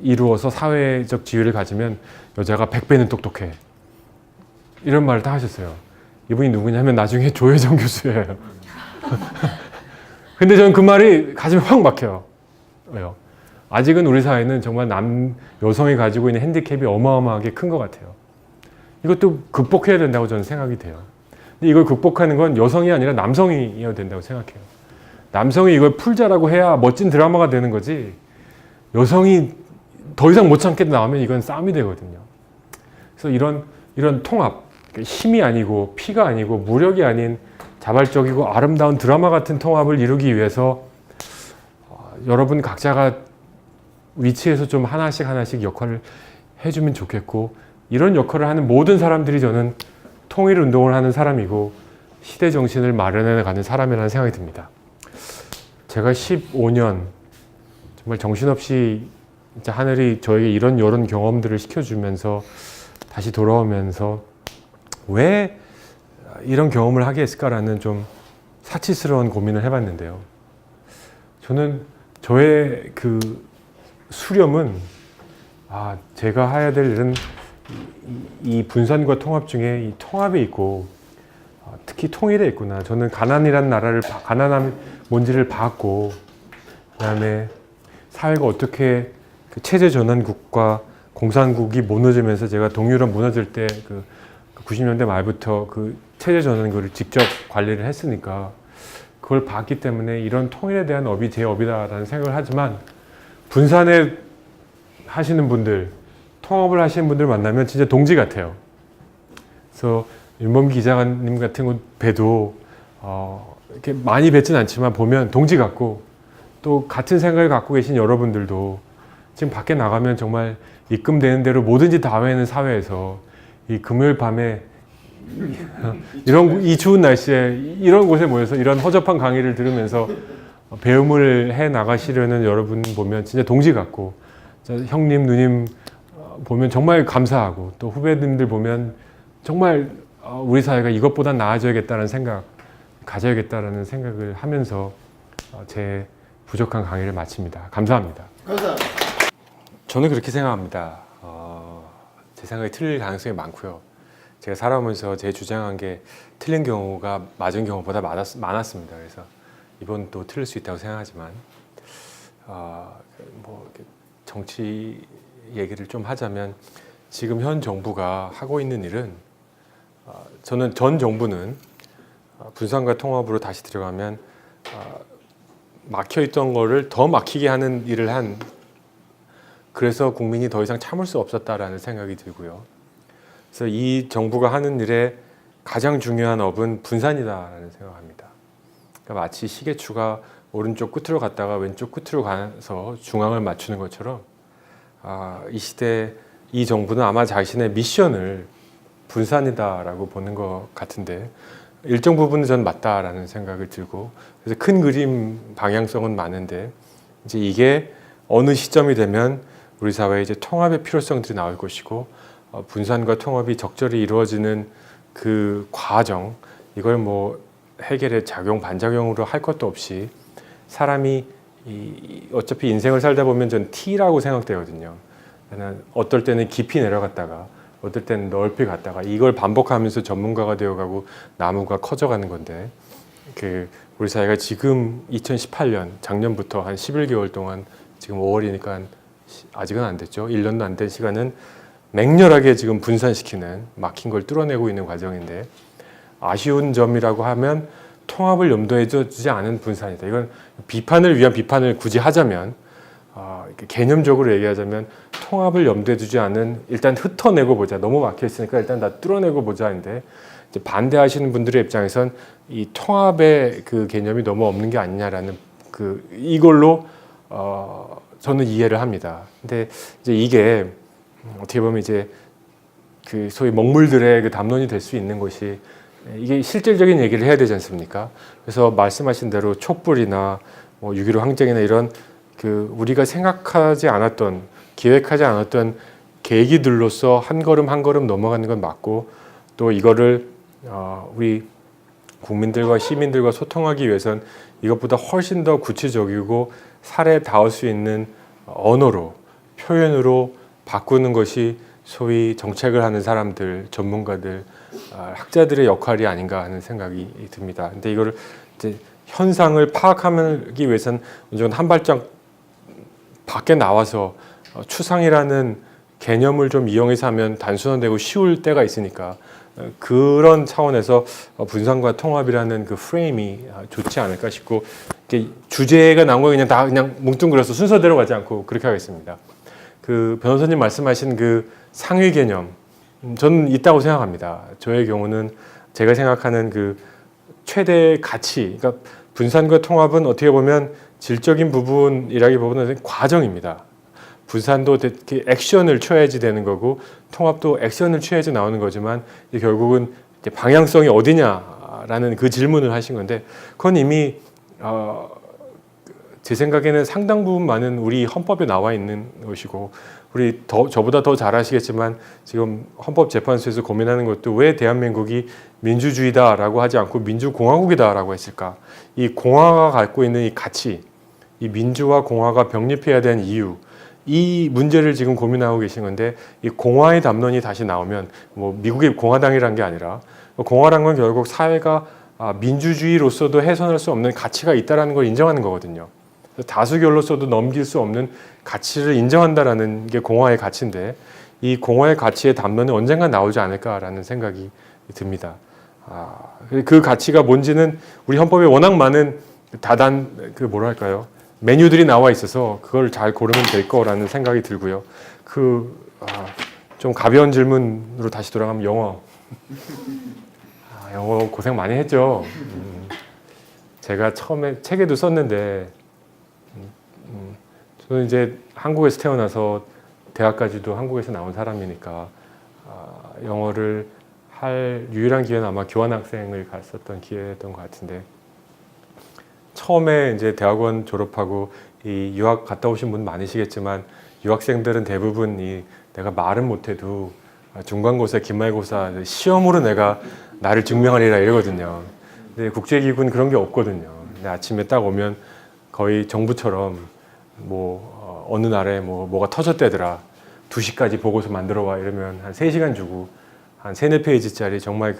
이루어서 사회적 지위를 가지면 여자가 100배는 똑똑해. 이런 말을 다 하셨어요. 이분이 누구냐면 나중에 조혜정 교수예요. 근데 저는 그 말이 가슴에 확 막혀요. 왜요? 아직은 우리 사회는 정말 여성이 가지고 있는 핸디캡이 어마어마하게 큰 것 같아요. 이것도 극복해야 된다고 저는 생각이 돼요. 근데 이걸 극복하는 건 여성이 아니라 남성이어야 된다고 생각해요. 남성이 이걸 풀자라고 해야 멋진 드라마가 되는 거지 여성이 더 이상 못 참게 나오면 이건 싸움이 되거든요. 그래서 이런 통합, 힘이 아니고 피가 아니고 무력이 아닌 자발적이고 아름다운 드라마 같은 통합을 이루기 위해서 여러분 각자가 위치에서 좀 하나씩 역할을 해주면 좋겠고 이런 역할을 하는 모든 사람들이 저는 통일 운동을 하는 사람이고 시대 정신을 마련해 가는 사람이라는 생각이 듭니다. 제가 15년 정말 정신없이 진짜 하늘이 저에게 이런 경험들을 시켜주면서 다시 돌아오면서 왜 이런 경험을 하게 했을까라는 좀 사치스러운 고민을 해봤는데요. 저는 저의 그 수렴은 제가 해야 될 일은 이 분산과 통합 중에 이 통합에 있고 특히 통일에 있구나. 저는 가난이란 가난함 뭔지를 봤고 그다음에 사회가 어떻게 그 체제 전환국과 공산국이 무너지면서 제가 동유럽 무너질 때 그 90년대 말부터 그 체제 전환국을 직접 관리를 했으니까 그걸 봤기 때문에 이런 통일에 대한 업이 제 업이다라는 생각을 하지만 분산에 하시는 분들, 통합을 하시는 분들 만나면 진짜 동지 같아요. 그래서 윤범기 기자님 같은 거 봬도 이렇게 많이 뵙진 않지만 보면 동지 같고 또 같은 생각을 갖고 계신 여러분들도 지금 밖에 나가면 정말 입금되는 대로 뭐든지 다 하는 사회에서 이 금요일 밤에 이 추운 날씨에 이런 곳에 모여서 이런 허접한 강의를 들으면서 배움을 해 나가시려는 여러분 보면 진짜 동지 같고 형님 누님 보면 정말 감사하고 또 후배님들 보면 정말 우리 사회가 이것보다 나아져야겠다는 생각 가져야겠다라는 생각을 하면서 제 부족한 강의를 마칩니다. 감사합니다. 감사합니다. 저는 그렇게 생각합니다. 제 생각이 틀릴 가능성이 많고요. 제가 살아오면서 제 주장한 게 틀린 경우가 맞은 경우보다 많았습니다. 그래서 이번도 틀릴 수 있다고 생각하지만 뭐 정치 얘기를 좀 하자면 지금 현 정부가 하고 있는 일은 저는 전 정부는 분산과 통합으로 다시 들어가면 막혀있던 거를 더 막히게 하는 일을 한 그래서 국민이 더 이상 참을 수 없었다라는 생각이 들고요. 그래서 이 정부가 하는 일의 가장 중요한 업은 분산이다라는 생각합니다. 그러니까 마치 시계추가 오른쪽 끝으로 갔다가 왼쪽 끝으로 가서 중앙을 맞추는 것처럼 이 시대 이 정부는 아마 자신의 미션을 분산이다라고 보는 것 같은데 일정 부분은 전 맞다라는 생각을 들고 그래서 큰 그림 방향성은 많은데 이제 이게 어느 시점이 되면 우리 사회에 이제 통합의 필요성들이 나올 것이고 분산과 통합이 적절히 이루어지는 그 과정 이걸 뭐 해결의 작용 반작용으로 할 것도 없이 사람이 어차피 인생을 살다 보면 전 T라고 생각되거든요. 어떨 때는 깊이 내려갔다가 어떨 때는 넓이 갔다가 이걸 반복하면서 전문가가 되어가고 나무가 커져가는 건데 우리 사회가 지금 2018년 작년부터 한 11개월 동안 지금 5월이니까 아직은 안 됐죠. 1년도 안 된 시간은 맹렬하게 지금 분산시키는 막힌 걸 뚫어내고 있는 과정인데 아쉬운 점이라고 하면 통합을 염두에 두지 않은 분산이다. 이건 비판을 위한 비판을 굳이 하자면 개념적으로 얘기하자면 통합을 염두에 두지 않은 일단 흩어내고 보자. 너무 막혀 있으니까 일단 다 뚫어내고 보자인데 이제 반대하시는 분들의 입장에선 이 통합의 그 개념이 너무 없는 게 아니냐라는 이걸로 저는 이해를 합니다. 근데 이제 이게 어떻게 보면 이제 그 소위 먹물들의 그 담론이 될 수 있는 것이 이게 실질적인 얘기를 해야 되지 않습니까? 그래서 말씀하신 대로 촛불이나 뭐 6.15 항쟁이나 이런 우리가 생각하지 않았던 기획하지 않았던 계기들로서 한 걸음 한 걸음 넘어가는 건 맞고 또 이거를 우리 국민들과 시민들과 소통하기 위해선 이것보다 훨씬 더 구체적이고 살에 닿을 수 있는 언어로 표현으로 바꾸는 것이 소위 정책을 하는 사람들, 전문가들, 학자들의 역할이 아닌가 하는 생각이 듭니다. 근데 이거를 이제 현상을 파악하기 위해서는 언젠가 한 발짝 밖에 나와서 추상이라는 개념을 좀 이용해서 하면 단순화되고 쉬울 때가 있으니까 그런 차원에서 분산과 통합이라는 그 프레임이 좋지 않을까 싶고 주제가 나온 거 그냥 뭉뚱그려서 순서대로 가지 않고 그렇게 하겠습니다. 그 변호사님 말씀하신 그 상위 개념 저는 있다고 생각합니다. 저의 경우는 제가 생각하는 그 최대 가치, 그러니까 분산과 통합은 어떻게 보면 질적인 부분이라기보다는 과정입니다. 분산도 액션을 취해야지 되는 거고 통합도 액션을 취해야지 나오는 거지만 결국은 방향성이 어디냐라는 그 질문을 하신 건데 그건 이미 제 생각에는 상당 부분 많은 우리 헌법에 나와 있는 것이고 우리 저보다 더 잘 아시겠지만 지금 헌법재판소에서 고민하는 것도 왜 대한민국이 민주주의다라고 하지 않고 민주공화국이다라고 했을까? 이 공화가 갖고 있는 이 가치, 이 민주와 공화가 병립해야 되는 이유, 이 문제를 지금 고민하고 계신 건데 이 공화의 담론이 다시 나오면 뭐 미국의 공화당이란 게 아니라 공화란 건 결국 사회가 민주주의로서도 훼손할 수 없는 가치가 있다라는 걸 인정하는 거거든요. 다수결로서도 넘길 수 없는 가치를 인정한다라는 게 공화의 가치인데 이 공화의 가치의 담론이 언젠가 나오지 않을까라는 생각이 듭니다. 그 가치가 뭔지는 우리 헌법에 워낙 많은 뭐랄까요? 메뉴들이 나와 있어서 그걸 잘 고르면 될 거라는 생각이 들고요. 좀 가벼운 질문으로 다시 돌아가면 영어. 영어 고생 많이 했죠. 제가 처음에 책에도 썼는데 저는 이제 한국에서 태어나서 대학까지도 한국에서 나온 사람이니까 영어를 할 유일한 기회는 아마 교환학생을 갔었던 기회였던 것 같은데 처음에 이제 대학원 졸업하고 이 유학 갔다 오신 분 많으시겠지만 유학생들은 대부분 내가 말은 못해도 중간고사, 기말고사 시험으로 내가 나를 증명하리라 이러거든요. 근데 국제기구는 그런 게 없거든요. 근데 아침에 딱 오면 거의 정부처럼 어느 날에 뭐가 터졌대더라 2시까지 보고서 만들어 와 이러면 한 3시간 주고 한 3-4페이지짜리 정말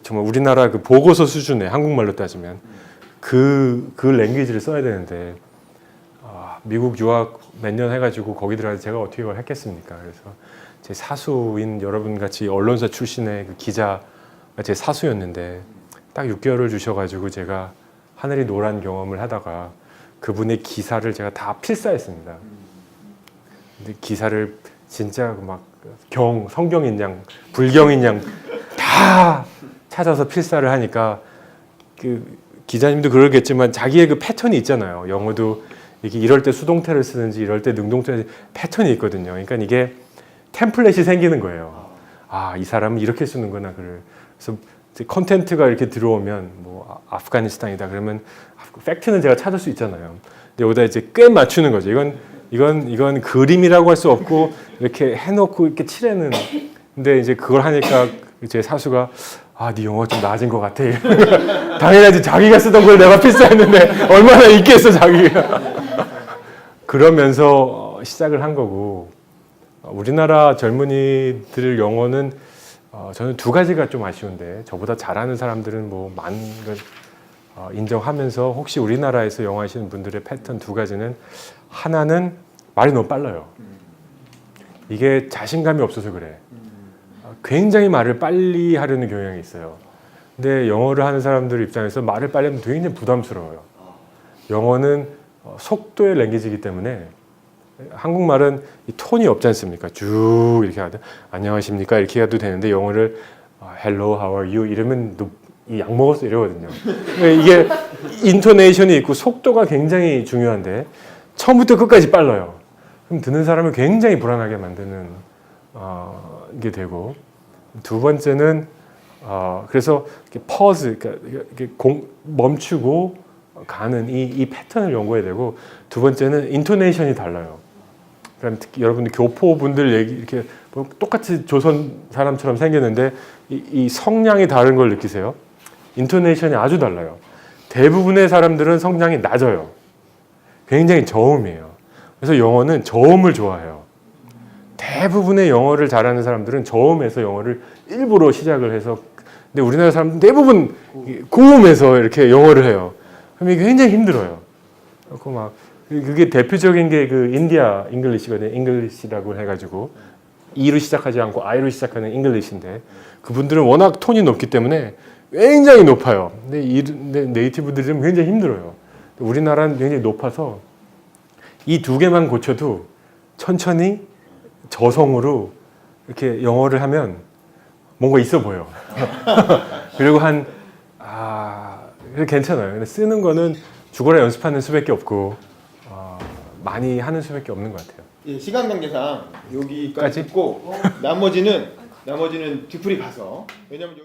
정말 우리나라 그 보고서 수준의 한국말로 따지면 그 랭귀지를 써야 되는데 미국 유학 몇 년 해가지고 거기 들어가서 제가 어떻게 그걸 했겠습니까? 그래서 제 사수인 여러분 같이 언론사 출신의 그 기자가 제 사수였는데 딱 6개월을 주셔가지고 제가 하늘이 노란 경험을 하다가 그분의 기사를 제가 다 필사했습니다. 근데 기사를 진짜 막 성경인 양, 불경인 양 다 찾아서 필사를 하니까 그 기자님도 그러겠지만 자기의 그 패턴이 있잖아요. 영어도 이게 이럴 때 수동태를 쓰는지 이럴 때 능동태를 패턴이 있거든요. 그러니까 이게 템플릿이 생기는 거예요. 이 사람은 이렇게 쓰는구나. 그래서 컨텐츠가 이렇게 들어오면 아프가니스탄이다 그러면 팩트는 제가 찾을 수 있잖아요. 근데 여기다 이제 꽤 맞추는 거죠. 이건 그림이라고 할 수 없고 이렇게 해놓고 이렇게 칠해는. 근데 이제 그걸 하니까 제 사수가 네 영어가 좀 나아진 것 같아. 당연하지. 자기가 쓰던 걸 내가 필사했는데 얼마나 있겠어 자기가. 그러면서 시작을 한 거고 우리나라 젊은이들 영어는 저는 2가지가 좀 아쉬운데 저보다 잘하는 사람들은 많은 걸 인정하면서 혹시 우리나라에서 영어 하시는 분들의 패턴 2가지는 하나는 말이 너무 빨라요. 이게 자신감이 없어서 그래. 굉장히 말을 빨리 하려는 경향이 있어요. 근데 영어를 하는 사람들 입장에서 말을 빨리 하면 굉장히 부담스러워요. 영어는 속도의 랭귀지이기 때문에 한국말은 이 톤이 없지 않습니까? 쭉 이렇게 하든 안녕하십니까 이렇게 해도 되는데 영어를 hello, how are you 이러면 이 약 먹었어 이러거든요. 이게 인토네이션이 있고 속도가 굉장히 중요한데 처음부터 끝까지 빨라요. 그럼 듣는 사람을 굉장히 불안하게 만드는 게 되고 2번째는 그래서 이렇게 pause 이렇게 멈추고 가는 이 패턴을 연구해야 되고 2번째는 인토네이션이 달라요. 그러니까 특히 여러분들 교포분들 얘기 이렇게 똑같이 조선 사람처럼 생겼는데 이 성량이 다른 걸 느끼세요? 인토네이션이 아주 달라요. 대부분의 사람들은 성량이 낮아요. 굉장히 저음이에요. 그래서 영어는 저음을 좋아해요. 대부분의 영어를 잘하는 사람들은 저음에서 영어를 일부러 시작을 해서 근데 우리나라 사람들은 대부분 고음에서 이렇게 영어를 해요. 그럼 이게 굉장히 힘들어요. 그게 대표적인 게 그 인디아 잉글리시거든요. 잉글리시라고 해가지고 E로 시작하지 않고 I로 시작하는 잉글리시인데 그분들은 워낙 톤이 높기 때문에 굉장히 높아요. 근데 네이티브들은 굉장히 힘들어요. 우리나라는 굉장히 높아서 이 2개만 고쳐도 천천히 저성으로 이렇게 영어를 하면 뭔가 있어 보여. 그리고 괜찮아요. 근데 쓰는 거는 죽어라 연습하는 수밖에 없고 많이 하는 수밖에 없는 것 같아요. 예, 시간 관계상 여기까지 듣고 나머지는 뒤풀이 가서 왜냐면